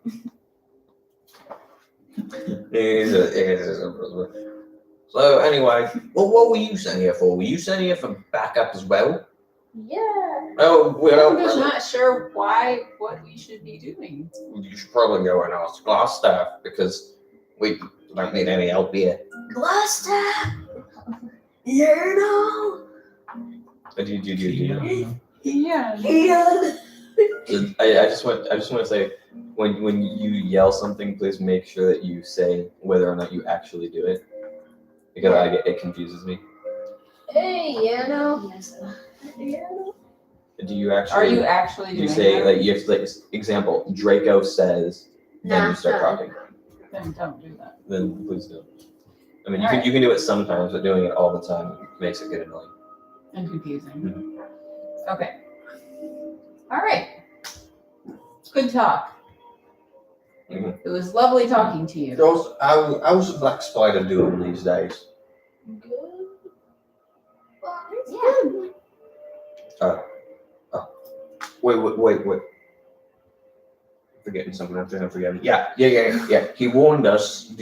So anyway, well, what were you sent here for? Were you sent here for backup as well? yeah. Oh, I'm just well, not sure what we should be doing. you should probably go and ask Glass Staff because we don't need any help here. Glass tap. You know. Do you? Yeah. Yeah. I just want to say when you yell something, please make sure that you say whether or not you actually do it because it confuses me. Hey, you know. Yes. Yeah. Do you actually? Are you actually Do you doing say that? like you have to, like example Draco says, then you start talking. Then don't do that. Then please don't. I mean, Alright. you can do it sometimes, but doing it all the time makes it get annoying. And confusing. Mm-hmm. Okay. All right. Good talk. Mhm. It was lovely talking to you. Girls, how's the black spider doing these days? Good. Yeah. Wait. Forgetting something. I'm forgetting. Yeah. He warned us,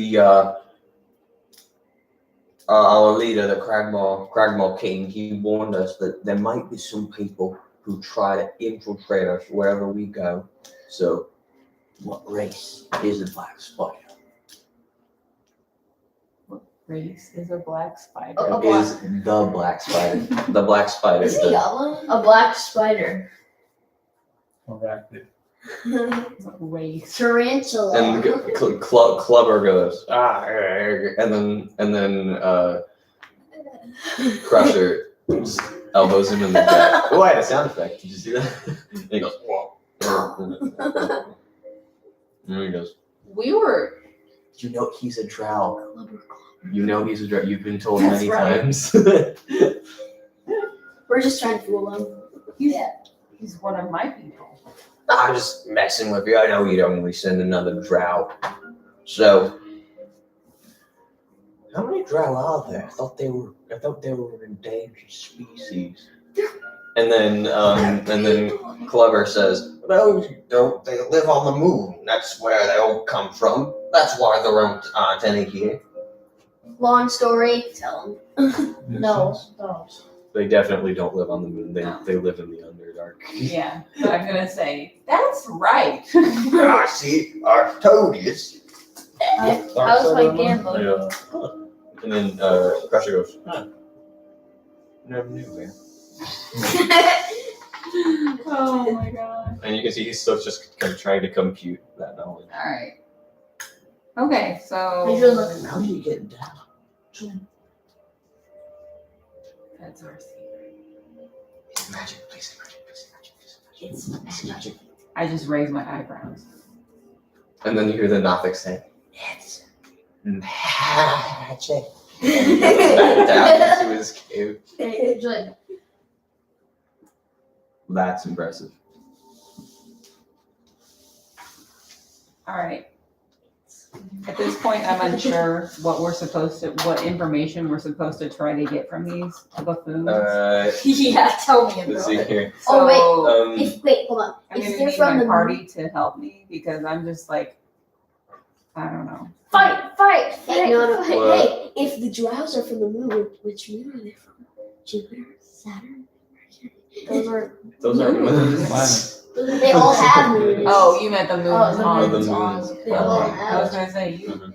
our leader, the Cragmaw King, he warned us that there might be some people who try to infiltrate us wherever we go. So, what race is a black spider? Race is a black spider. Oh. Is the black spider. The black spider. Is he a goblin? A black spider. Corrected. Race. Tarantula. And Clubber goes, and then Crusher just elbows him in the back. Oh, I had a sound effect. Did you see that? And he goes, whoa. And he goes, We were. you know he's a drow. You know he's a drow. You've been told That's many right. times. We're just trying to fool him. He's one of my people. I'm just messing with you. I know you don't only send another drow. So, how many drow are there? I thought they were an endangered species. And then Clever says, "No, you don't. They live on the moon. That's where they all come from. That's why there aren't any here." Long story. Tell him. No. They definitely don't live on the moon. They live in the Underdark. Yeah. So I'm gonna say that's right. I see. I told you. How's my gamble? Yeah. And then Crusher goes, huh. Never knew, man. Oh my god. And you can see he's still just kind of trying to compute that knowledge. All right. Okay, I so should look. How do you get down? that's our secret. It's magic, please, magic. It's Magic. I just raised my eyebrows. And then you hear the Nothic say, it's magic. And he goes back down into his cave. Good. That's impressive. All right. At this point, I'm unsure what information we're supposed to try to get from these buffoons. Yeah, tell me Let's about see it. here. Oh, So wait, hold on. I'm If gonna they're need from my the party to help me because I'm just like, I don't know. Fight! Hey, no. What? Hey, if the drows are from the moon, which moon are they from? Jupiter, Saturn, Mercury. Those are Those are Planet. They all have moons. Oh, you meant the moons Oh, the on. the moons moons. on. They all I was have. gonna say you. Mhm.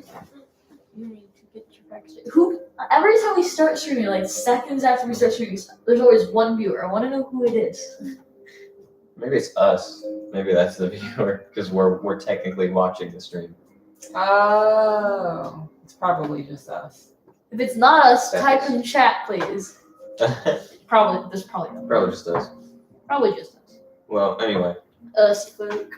You need to get your Who? Every time we start streaming, like seconds after we start streaming, there's always one viewer. I want to know who it is. Maybe it's us. Maybe that's the viewer because we're technically watching the stream. Oh, it's probably just us. If it's not us, type in chat, please. Probably, there's probably no. Probably just us. Probably just us. Well, anyway, Us, folk.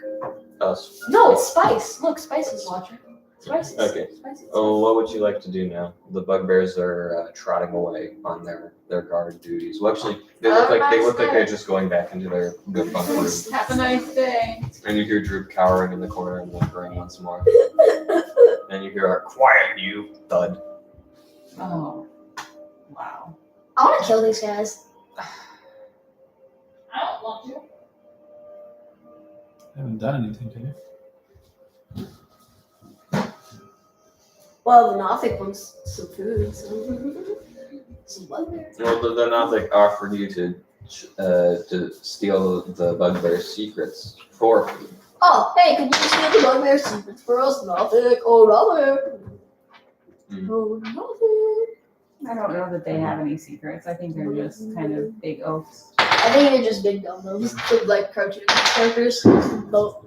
us. No, it's Spice. Look, Spice is watching. Spice is. Okay. Spice is. Oh, what would you like to do now? The bugbears are trotting away on their guard duties. Well, actually, they look like they're just going back into their good bunk room. Have a nice day. And you hear Droop cowering in the corner and whimpering once more. And you hear a "Quiet, you!" thud. Oh, wow. I want to kill these guys. I don't want to. I haven't done anything to you. Well, the Nothic wants some food, so some bugbear. Well, they're not like offering you to steal the bugbear's secrets for food. Oh, hey, can you steal the bugbear secrets for us? Nothic, oh Nothic. Mm. Oh Nothic. I don't know that they have any secrets. I think they're just kind of big oafs. I think they're just big dum-dums, like cartoon characters. Oh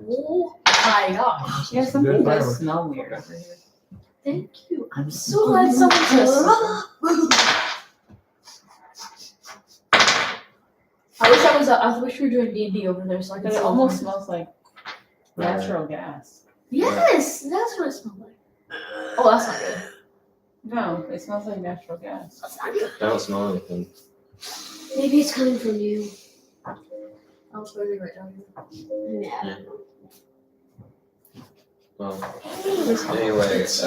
my gosh. Yeah, something does smell weird over here. Thank you. I'm so glad someone says I wish we were doing D&D over there, so I could. But it almost smells like natural gas. Yes, that's what it smells like. Oh, that's not good. No, it smells like natural gas. That's not good. I don't smell anything. Maybe it's coming from you. I'm sweating right now. Yeah. Well, anyway, as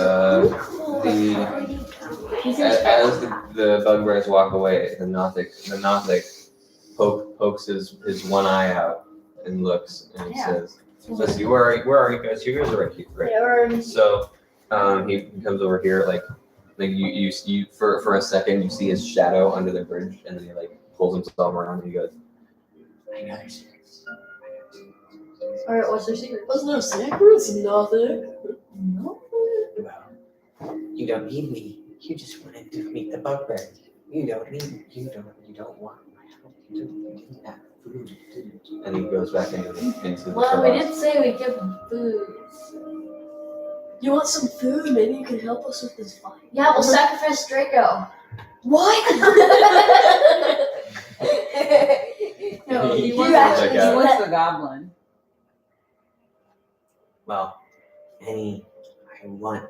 the bugbears walk away, the Nothic pokes his one eye out and looks and he says, where are you guys? You guys are right here. Right. Yeah, So he comes over here, like you for a second you see his shadow under the bridge, and then he like pulls himself around and he goes, I know your secrets. Alright, what's their secret? What's no secrets? Nothing. No. Well, you don't need me. You just wanted to meet the bugbear. You don't need. You don't want my help. You didn't have food. and he goes back into the Well, we crevasse. did say we give them food. You want some food? Maybe you can help us with this fight. Yeah, we'll sacrifice Draco. What? No, He he wants wants the He guy. wants the goblin. Well, I want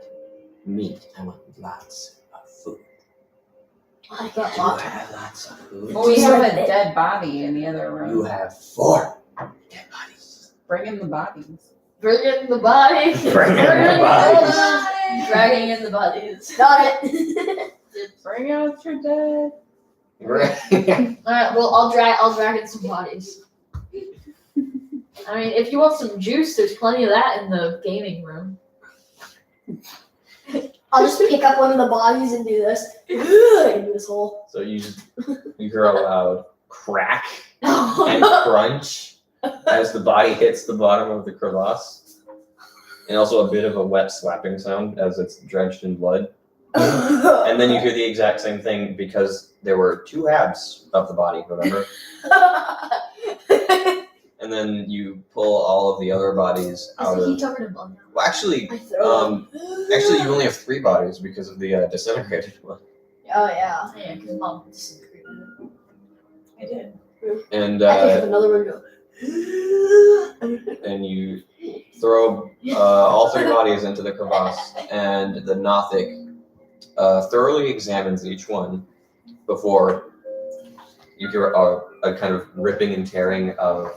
meat. I want lots of food. I got You lots. have lots of food. Well, we have a dead body in the other You room. have 4 dead bodies. Bring in the bodies. Bring in the bodies. Bring in the bodies. Dragging in the bodies. Got it. Bring out your dead. Right. Alright, well, I'll drag in some bodies. I mean, if you want some juice, there's plenty of that in the gaming room. I'll just pick up one of the bodies and do this. Into this hole. So you hear a loud crack and Oh, crunch as the body hits the bottom of the crevasse, and also a bit of a wet slapping sound as it's drenched in blood. And then you hear the exact same thing because there were 2 halves of the body, remember? And then you pull all of the other bodies out he of. covered in blood now. Well, actually, I throw actually, you only have 3 bodies because of the disintegrated one. Oh yeah. Yeah, because mom disintegrated it. I did. And I pick up another one and go. and you throw all 3 bodies into the crevasse, and the Nothic thoroughly examines each one before you hear a kind of ripping and tearing of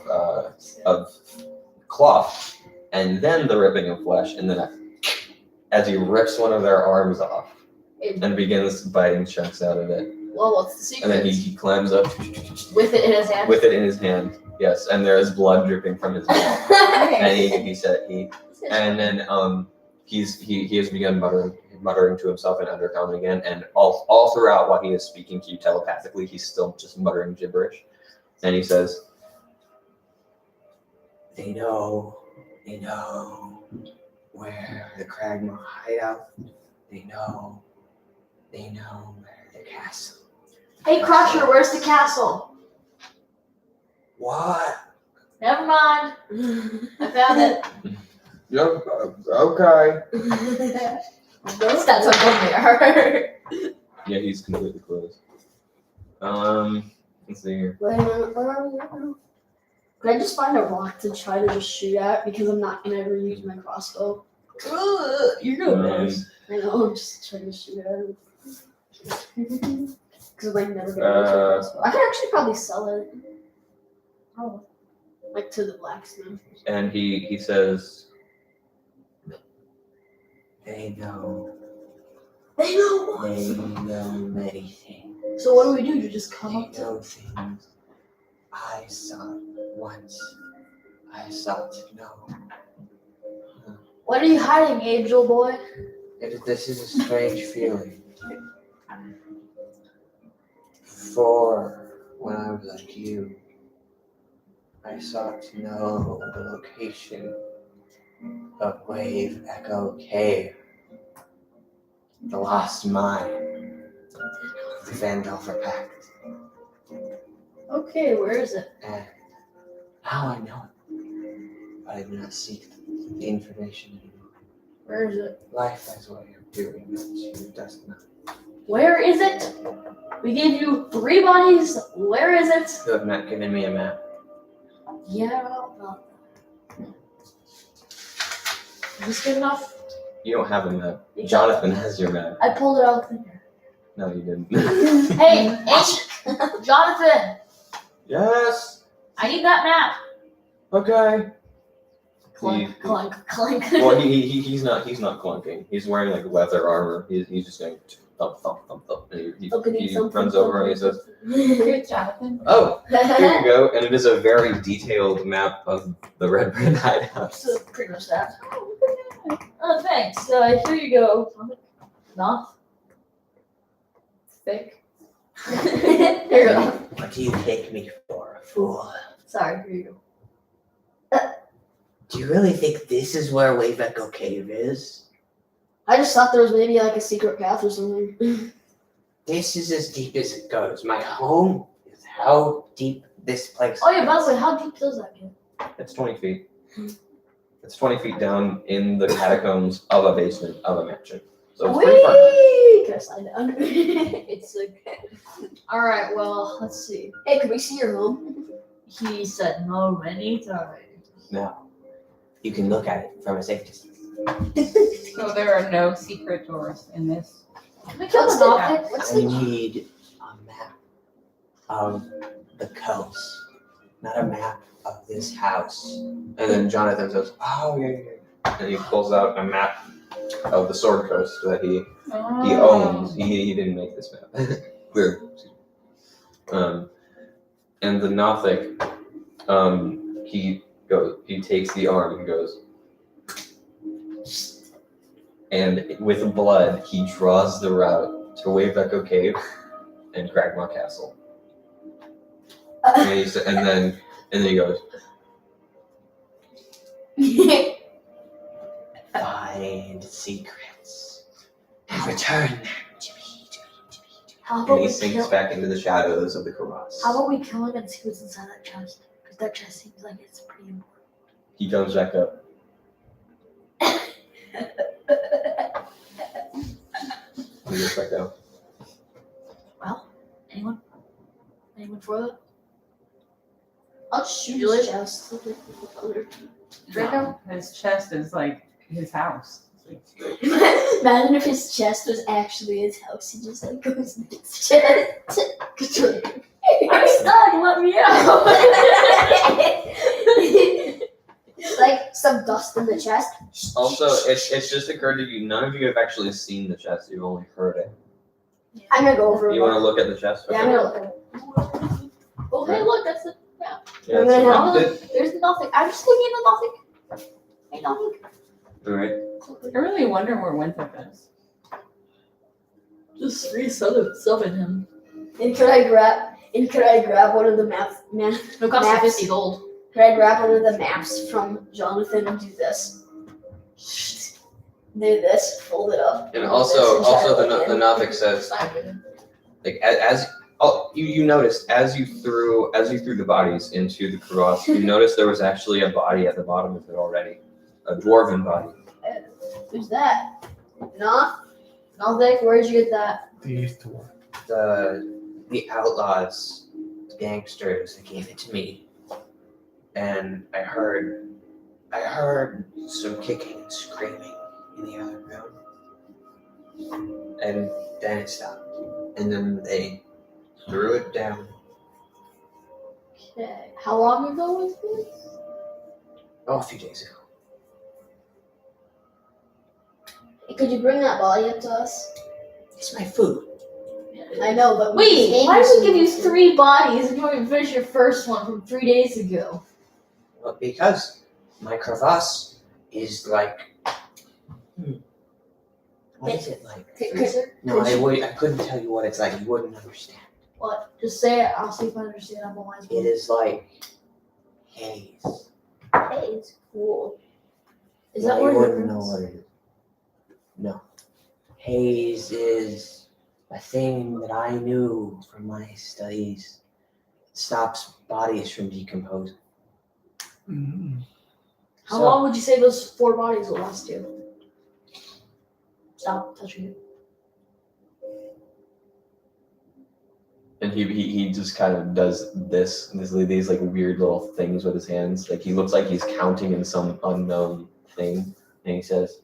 cloth, and then the ripping of flesh, and then as he rips one of their arms off and begins biting chunks out of it, Well, what's the secret? and then he climbs up With it in his hand. with it in his hand. Yes, and there is blood dripping from his mouth. And he said and then he has begun muttering to himself in undertone again, and all throughout while he is speaking to you telepathically, he's still just muttering gibberish. And he says, They know where the Cragmore hideout. They know They know where the castle. Hey, Crusher, where's the castle? What? Never mind. I found it. Yep. Okay. That's up on there. Yeah, he's completely closed. Let's see here. Wait a minute, where are we at now? Could I just find a rock to try to just shoot at? Because I'm not gonna ever use my crossbow. You're good, man. I know, I'm just trying to shoot at it. Because I'm never gonna use my crossbow. I could actually probably sell it. Oh. Like to the blacksmith. And he says, They know. They know They know many things. So what do we do? You just come They up to know things I sought once. I sought to know. What are you hiding, Angel boy? This is a strange feeling. For when I was like you, I sought to know the location of Wave Echo Cave, the lost mine, the Phandelver Pact. Okay, where is it? And now I know it, but I do not seek the information anymore. Where is it? Life has a way of doing that you does not. Where is it? We gave you 3 bodies. Where is it? You have not given me a map. Yeah, well, is this good enough? you don't have a map. Jonathan has your map. I pulled it out of there. No, you didn't. Hey, Jonathan, Yes. I need that map. Okay. Clunk, clunk, clunk. Well, he's not clunking. He's wearing like leather armor. He's just going thump thump thump thump. And he runs over and he says, Good, Jonathan. "Oh, here you go." And it is a very detailed map of the Red Brand hideout. So pretty much that. Oh, thanks. Here you go. Not thick. Here you go. What do you take me for, a fool? Sorry, here you go. Do you really think this is where Wave Echo Cave is? I just thought there was maybe like a secret path or something. This is as deep as it goes. My home is how deep this place Oh yeah, by the way, how deep does that get? It's 20 feet. It's 20 feet down in the catacombs of a basement of a mansion. So it's pretty far. Whee! Can I slide down? It's like, all right. Well, let's see. Hey, can we see your home? He said no many times. Now, you can look at it from a safe distance. So there are no secret doors in this. Can we kill What's the the Nothic? what's I the need a map of the coast, not a map of this house. And then Jonathan says, "Oh yeah." And he pulls out a map of the Sword Coast that he owns. He didn't make this map. Clear. And the Nothic, he takes the arm and goes, and with blood, he draws the route to Wave Echo Cave and Cragmaw Castle. And then he goes, "Find secrets and return them to me." How And about he we sinks kill? back into the shadows of the Karass. How about we kill him and see what's inside that chest? Because that chest seems like it's pretty important. He comes back up. He goes back down. Well, anyone? Anyone for that? I'll shoot Julie? his chest. Draco? His chest is like his house. Imagine if his chest was actually his house. He just like goes in his chest. I'm stuck. Let me out. Like some dust in the chest. Also, it's just occurred to you, none of you have actually seen the chest, you've only heard it. I'm gonna go over it. You want to look at the chest? Yeah, I'm Okay. gonna look at it. Oh, hey, look, that's the. Yeah, I'm it's gonna around Oh, it. there's nothing. I'm just looking at the nothing. Hey, nothing. Alright. I really wonder where Winthrop is. Just summon him. And could I grab one of the maps? No, cost Maps. 50 gold. Could I grab one of the maps from Jonathan and do this? Do this, fold it up. And like also, this, and try also to the look in. Nothic says, like you noticed as you threw the bodies into the crevasse, you noticed there was actually a body at the bottom of it already, a dwarven body. Who's that? No? Nothing? Where'd you get that? These two. The outlaws, the gangsters, they gave it to me, and I heard some kicking and screaming in the other room, and then it stopped, and then they threw it down. Okay. How long ago was this? Oh, a few days ago. Hey, could you bring that body up to us? It's my food. I know, but Wait, why did we give you some- 3 bodies and you didn't finish your first one from 3 days ago? Well, because my crevasse is like. What is it like? No, I couldn't tell you what it's like. You wouldn't understand. What? Just say it. I'll see if I understand. I'm a wise It boy. is like haze. Hey, it's cool. Is No, that you what it wouldn't know is? what it is. No. Haze is a thing that I knew from my studies. It stops bodies from decomposing. Mm. How long would you say those 4 bodies will last you? Stop touching it. And he just kind of does these like weird little things with his hands. Like he looks like he's counting in some unknown thing. And he says,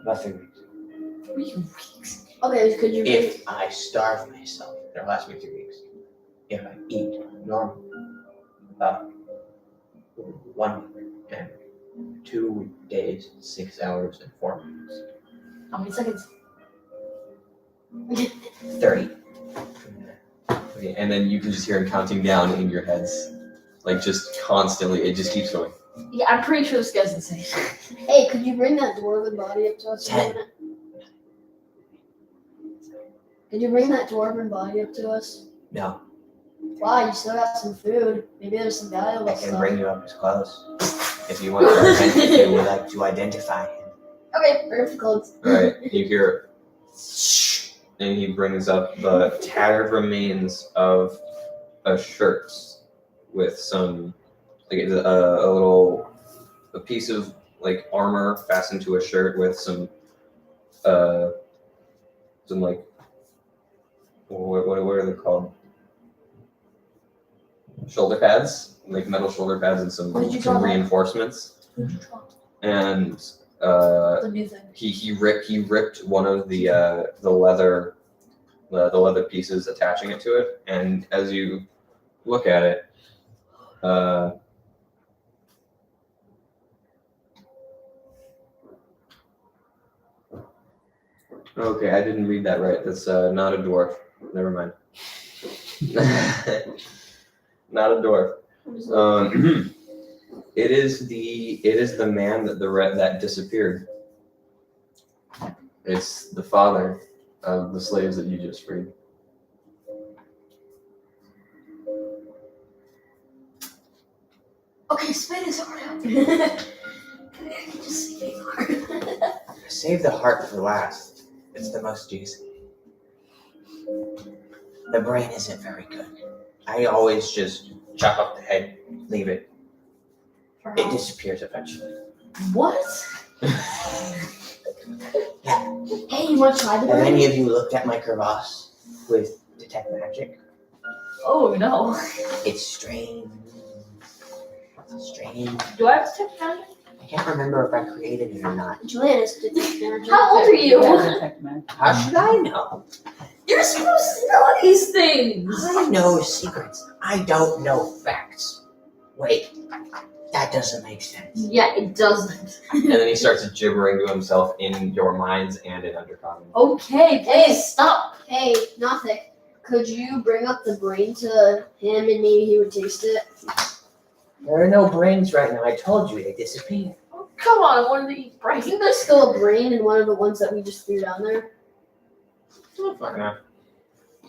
About 3 weeks. Okay, could you bring If I starve myself, it'll last me 3 weeks. If I eat normal, about 1 week and 2 days, 6 hours, and 4 minutes. How many seconds? 30. okay, and then you can just hear him counting down in your heads, like just constantly. It just keeps going. Yeah, I'm pretty sure this guy's insane. Hey, could you bring that dwarven body up to us? 10. Could you bring that dwarven body up to us? No, Wow, you still got some food. Maybe there's some valuable I can stuff. bring you up as close. If you want to, if you would like to identify him. Okay, bring up the clothes. Alright, you hear, and he brings up the tattered remains of a shirt with some, like a piece of like armor fastened to a shirt with some like, what are they called? Shoulder pads, like metal shoulder pads and What did you some call that? reinforcements. Who'd you drop? And The new thing. he ripped one of the leather pieces attaching it to it, and as you look at it, okay, I didn't read that right. That's not a dwarf. Never mind. Not a dwarf. It is the man that disappeared. It's the father of the slaves that you just freed. Okay, spit his heart out. Just spit his heart. Save the heart for last. It's the most juicy. The brain isn't very good. I always just chop up the head, leave it. It disappears eventually. What? Hey, you want to try the Have brain? any of you looked at my crevasse with detect magic? Oh no. It's strange. Strange. Do I have to check magic? I can't remember if I created it or not. Julianus did the How old are you? Yeah, detect magic. How should I know? You're supposed to know these things. I know secrets. I don't know facts. Wait, that doesn't make sense. Yeah, it doesn't. And then he starts gibbering to himself in your minds and in Undercommon. Okay, please stop. Hey, nothing. Could you bring up the brain to him and maybe he would taste it? There are no brains right now. I told you they disappeared. Oh, come on, I wanted to eat I brains. think there's still a brain in one of the ones that we just threw down there.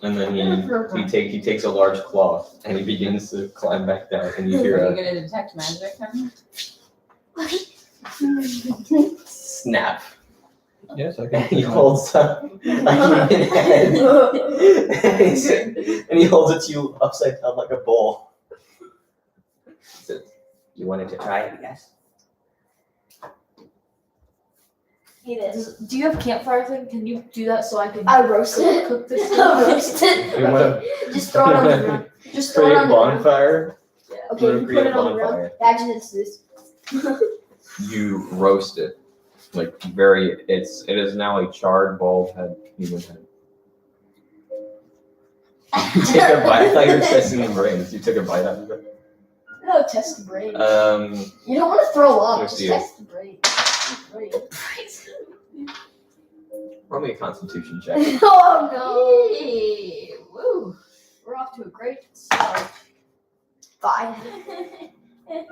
And then he takes a large claw and he begins to climb back down, and you Are hear you a gonna detect magic him? snap. Yes, I And can. he holds up a human head. And he holds it to you upside down like a bowl. He says, you wanted to try it, yes? Eat it. Do you have campfire thing? Can you do that so I can I roast it. cook this? I roast it. You wanna Just throw it on the ground. Just throw it create on the ground. bonfire? Okay, Wanna you create put a it on the ground. bonfire? Imagine it's this. You roast it. Like it is now a charred, bald head human head. You take a bite. I thought you were testing the brains. You took a bite out of it. No, test the brain. You don't want to throw up. Let's Just see it. test the brain. Brain. Roll me a constitution check. Oh no. Hey, woo! We're off to a great start. 5. So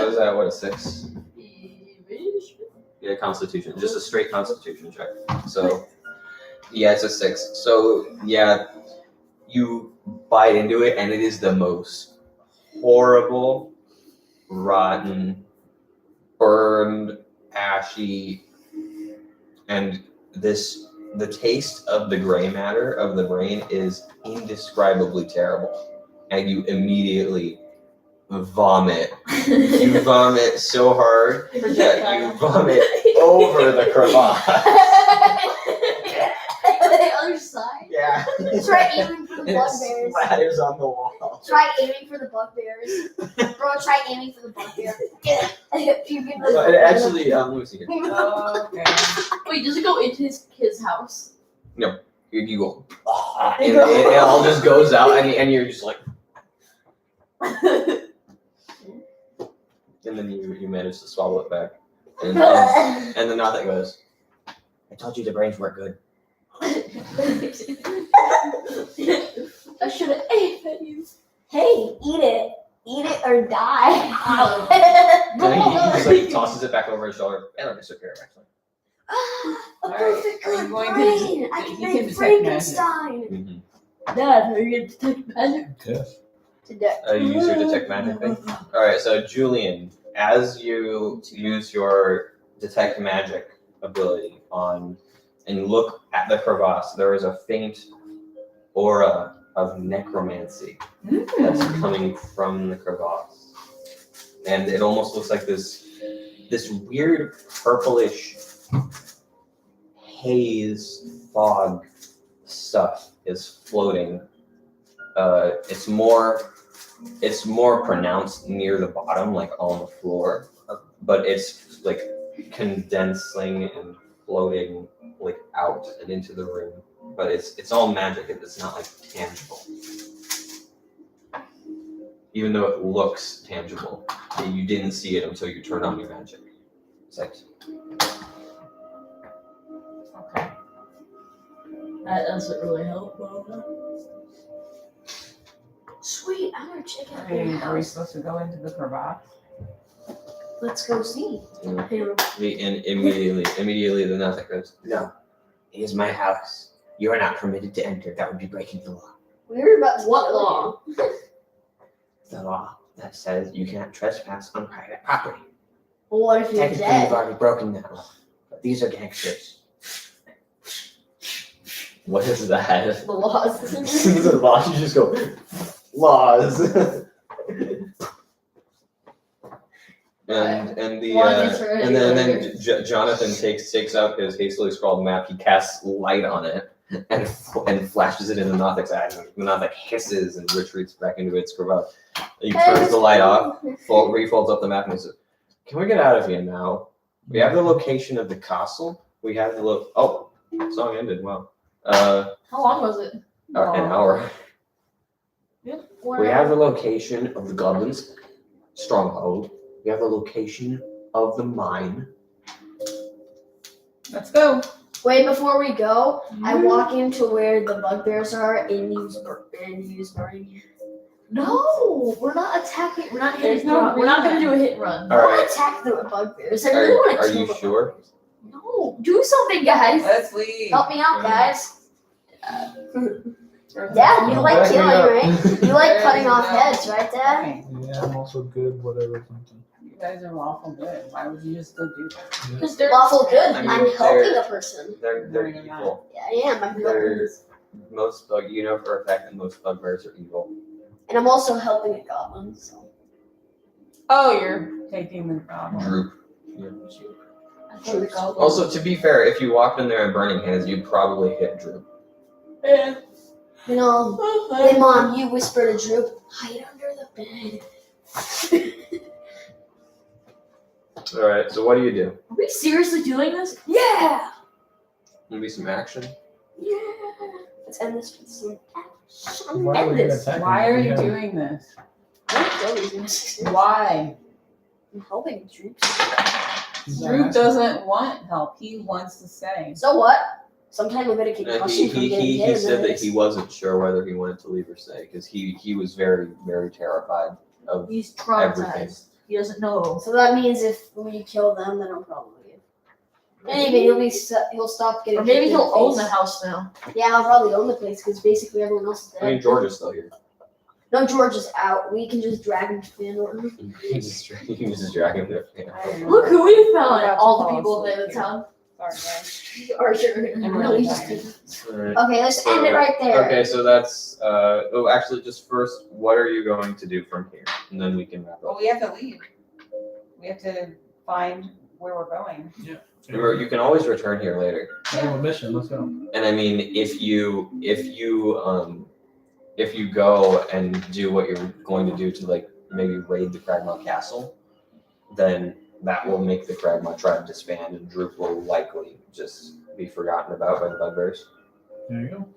is that what, a 6? Yeah, constitution. Just a straight constitution check. So yeah, it's a 6. So yeah, you bite into it and it is the most horrible, rotten, burned, ashy, and the taste of the gray matter of the brain is indescribably terrible. And you immediately vomit. You vomit so hard that you vomit over the crevasse. The other side. Yeah. Try aiming for the It bugbears. splatters on the wall. Try aiming for the bugbears. Bro, try aiming for the bugbear. You can But actually, let me see here. Okay. Wait, does it go into his house? You go, and it all just goes out, and you're just like, and then you manage to swallow it back, and then nothing goes. I told you the brains weren't good. I should have ate that you. Hey, eat it. Eat it or die. And then he just like tosses it back over his shoulder. And I'm super actually. A Alright, perfect are you good going to brain. I you can can make detect Frankenstein. Dad, are you gonna detect magic? Yes. Use your detect magic thing. All right, so Julian, as you use your detect magic ability on and look at the crevasse, there is a faint aura of necromancy that's coming from the crevasse, and it almost looks like this weird purplish haze fog stuff is floating. It's more pronounced near the bottom, like on the floor, but it's like condensing and floating like out and into the room. But it's all magic. It's not like tangible. Even though it looks tangible, you didn't see it until you turned on your magic. Sight. Okay. That doesn't really help. Sweet, I'm gonna check out Are your we house. supposed to go into the crevasse? Let's go see. And Hey, immediately the nothing goes. No, it is my house. You are not permitted to enter. That would be breaking the law. we were about to What kill law? The law that says you can't trespass on private property. Well, what if you're Technically, you've dead? already broken that law. But these are gangsters. What is that? The laws. The laws. You just go laws. And the One eternity and then later. Jonathan takes out his hastily scrawled map. He casts light on it and flashes it into Nothic's eye. Nothic hisses and retreats back into its crevasse. He turns the light off, refolds up the map, and he says, "Can we get out of here now? We have the location of the castle. We have the Oh, song ended. Wow. How long was it? An hour. What We have the location of the goblins' stronghold. We have the location of the mine. Let's go. Wait, before we go, I walk into where the bugbears are and use burning. No, we're not attacking. We're not There's hitting. no We're not gonna do a reason. hit and run. All right. Don't attack the bugbears. I really Are want to kill you the sure? bugbears. No, do something, guys. Let's leave. Help me out, guys. Or- Yeah, you like killing, right? You like There cutting is off no- heads, right, Dad? Okay, Yeah, I'm also good, whatever, something. you guys are lawful good. Why would you just go do that? Because they're Lawful good. I mean, I'm helping a person. They're No, you're evil. Yeah, I am. I'm They're- helping. Most bug, you know for a fact that most bugbears are evil. And I'm also helping a goblin, so. Oh, you're taking the problem. Droop. I thought the goblin- Also, to be fair, if you walked in there in burning hands, you'd probably hit Droop. You know, hey Mom, you whispered to Droop, hide under the bed. All right. So what do you do? Are we seriously doing this? Yeah! Maybe some action. Yeah! Let's end this with some action. Why are End we gonna this. attack Why him? are We you have- doing this? I don't know these messages. Why? I'm helping Droop. He's not Drew asking. doesn't want help. He wants to stay. So what? Sometimes I'm gonna get concussion from getting He hit. and said then that he wasn't sure whether he wanted to leave or stay because he was very, very terrified of He's everything. traumatized. He doesn't know. So that means if we kill them, then I'll probably leave. Anyway, he'll stop getting. Or maybe kicked in he'll own face. the house now. Yeah, I'll probably own the place because basically everyone else is dead. I mean, George is still here. No, George is out. We can just drag him to Phandelver. You can just drag him there. I don't know. Look who we found! About to All the fall people in the asleep here. town. Sorry, guys. Archer. I'm No, really we just tired. did. Okay, let's So- end it right there. Okay, so that's actually just first, what are you going to do from here? And then we can wrap Well, up. we have to leave. We have to find where we're going. Remember, you can always return here later. I have a mission. Let's go. And I mean, if you go and do what you're going to do to like maybe raid the Kragmaw Castle, then that will make the Kragmaw tribe disband, and Droop will likely just be forgotten about by the bugbears. There you go.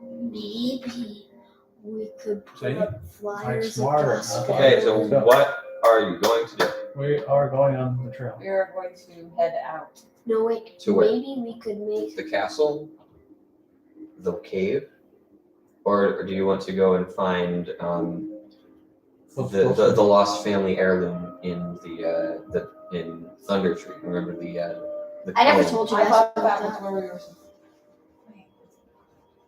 Maybe we could put See? up flyers smarter, across huh? Okay, so Let's go. what are you going to do? We are going on the trail. We are going to head out. No, wait. To where? Maybe we could make. The castle, the cave, or do you want to go and find the lost family heirloom in in Thunder Tree? Remember the I never cone? told you I guys thought about that was that. where we were supposed to.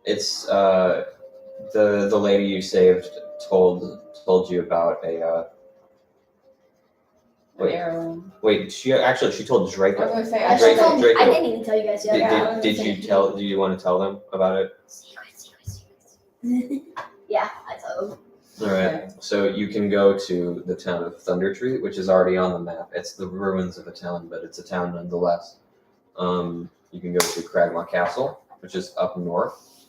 It's the lady you saved told you about a Wait. Heirloom. wait. She told I was Draco. gonna say, I, I Draco- told Draco. I didn't even tell you guys yet. Yeah, Did you want to tell them about it? Secret. Yeah, I told them. All right. So you can go to the town of Thunder Tree, which is already on the map. It's the ruins of a town, but it's a town nonetheless. You can go to Kragmaw Castle, which is up north.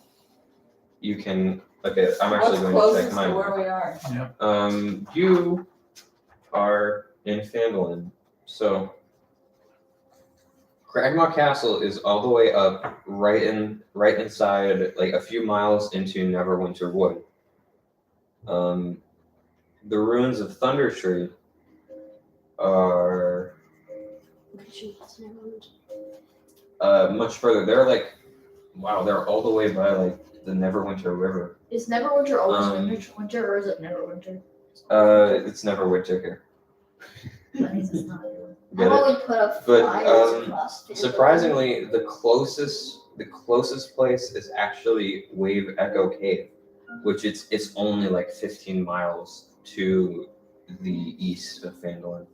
You can. Okay, I'm actually What's going to closest check to mine. where we are? You are in Phandelver, so Kragmaw Castle is all the way up, right inside, like a few miles into Neverwinter Wood. The ruins of Thunder Tree are much further. They're like, wow, they're all the way by like the Neverwinter River. Is Neverwinter always Um, winter, or is it Neverwinter? It's Neverwinter here. That means it's not. I've Get it? only put up But, flyers across Phandelver. Surprisingly, the closest place is actually Wave Echo Cave, which it's only like 15 miles to the east of Phandelver.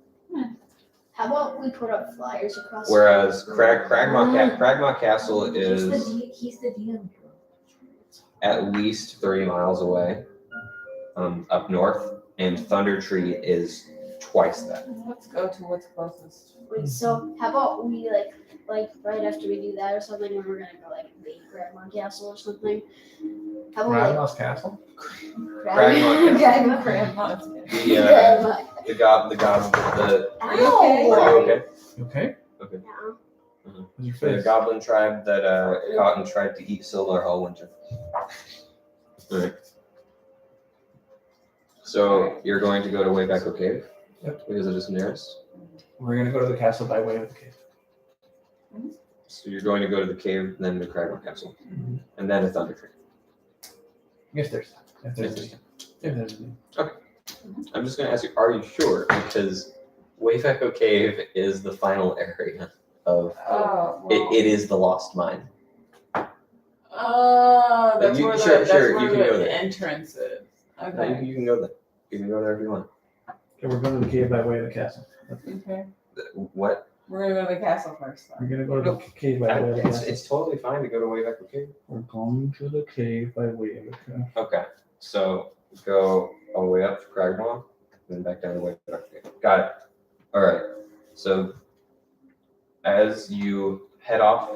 How about we put up flyers across? Whereas Phandelver? Kragmaw Castle is He's the DM. at least 30 miles away, up north, and Thunder Tree is twice that. Let's go to what's closest. Wait, so how about we like right after we do that or something, and we're gonna go like invade Grandma Castle or something? How about Ravenous Castle? Kragmaw Grandma. Grandma's The gob. Are you okay? Are you okay? You okay? Okay. Yeah. How's your The face? goblin tribe that caught and tried to eat Silver all winter. Alright. So you're going to go to Wayback Cave? Yep. Because it is nearest. We're gonna go to the castle by way of the cave. So you're going to go to the cave, then the Kragmaw Castle, and then to Thunder Tree. If there's I'm just going to ask you, are you sure? Because Wayback Cave is the final area of Oh, well. it is the lost mine. Oh, that's You- where sure, the, sure, that's you where can go the there. entrance is. No, Okay. you can go there. You can go there if you want. Okay, we're going to the cave by way of the castle. Okay. What? We're gonna go to the castle first. We're Then. going to go to the cave by way of the castle. It's totally fine to go to way back okay. We're going to the cave by way of the castle. Okay, so go all the way up to Cragmore, then back down the way back. Okay. Got it. All right. So as you head off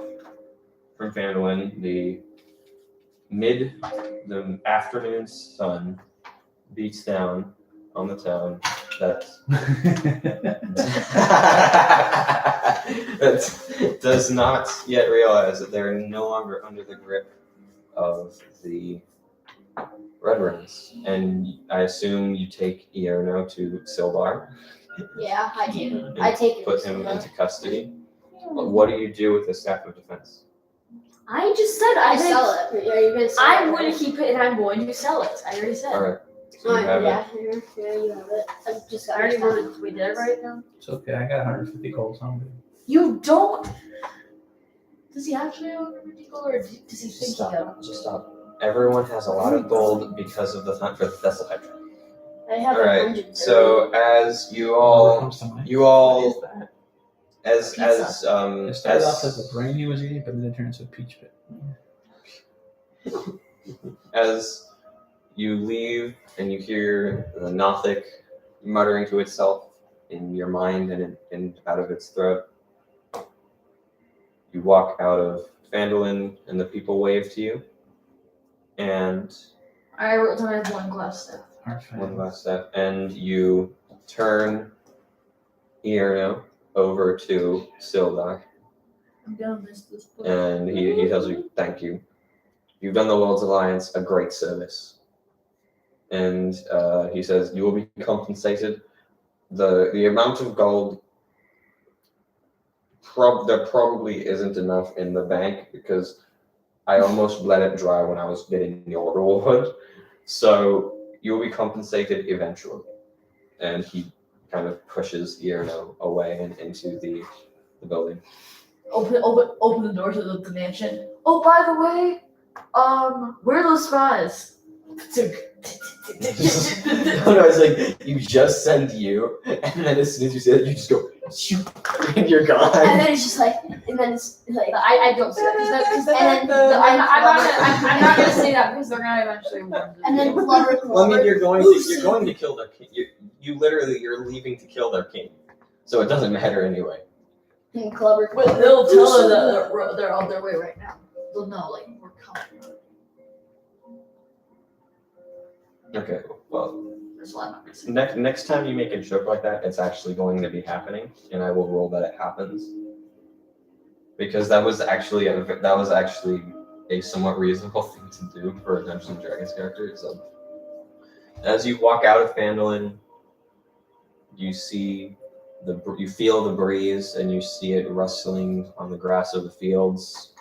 from Phandelver, the afternoon sun beats down on the town. That does not yet realize that they're no longer under the grip of the Red Runs. And I assume you take Ierno to Sildar, Yeah, I do. I take it. put him into custody. What do you do with the staff of defense? I just said I sell it. Are you gonna sell I'm it? going to keep it and I'm going to sell it. I already said. All right. So Oh, you have yeah, yeah, you have it. I've just I got already it. wrote it. Wait, did I write it down? It's okay, I got 150 gold, so I'm good. You don't. Does he actually have 150 gold, or does he think he does? Just stop. Everyone has a lot of gold because of the hunt for the Thessal Hydra. I have All right. 130. So as you Whatever all, comes to mind. you What all, is that? as Pizza. It started off as a brain he was eating, but then it turned into a peach pit. as you leave and you hear the Nothic muttering to itself in your mind and out of its throat, you walk out of Phandelver and the people wave to you. And I wrote down I have one glass staff. Hard fan. one last step, and you turn Ierno over to Sildar, I'm gonna miss this book. and he tells you, "Thank you. You've done the World's Alliance a great service." And he says, "You will be compensated. The amount of gold there probably isn't enough in the bank because I almost let it dry when I was getting your reward. So you'll be compensated eventually." And he kind of pushes Ierno away and into the building. Open the door to the mansion. Oh, by the way, where are those spies? Oh no, it's like you just send you, and then as soon as you say that, you just go shoot, and you're And gone. then it's just like, and then it's like, I don't say that because and then I'm not gonna say that because they're gonna eventually warn and then Clever Well, I mean, you're going Lucy. to kill their king. You're leaving to kill their king, so it doesn't matter anyway. And Clever. But they'll tell her that they're on their way right now. They'll know, like, we're coming. Okay, well, That's what I'm not gonna say. next time you make a joke like that, it's actually going to be happening, and I will roll that it happens. Because that was actually a somewhat reasonable thing to do for a Dungeons and Dragons character. So, as you walk out of Phandelver, you feel the breeze, and you see it rustling on the grass of the fields.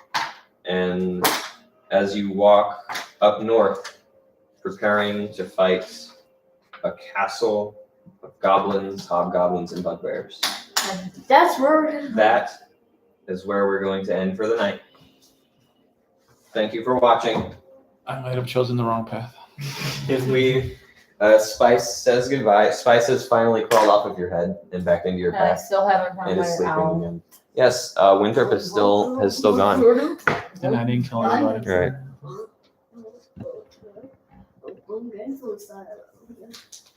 And as you walk up north, preparing to fight a castle of goblins, hobgoblins, and bugbears. And that's where we're gonna That is where we're going to end for the night. Thank you for watching. I might have chosen the wrong path. If we, Spice says goodbye. Spice has finally crawled off of your head and back into your And I back still haven't found and is my sleeping owl. again. Yes, Winthrop is still gone. And I didn't kill anybody. Right. Oh, I'm grateful for that.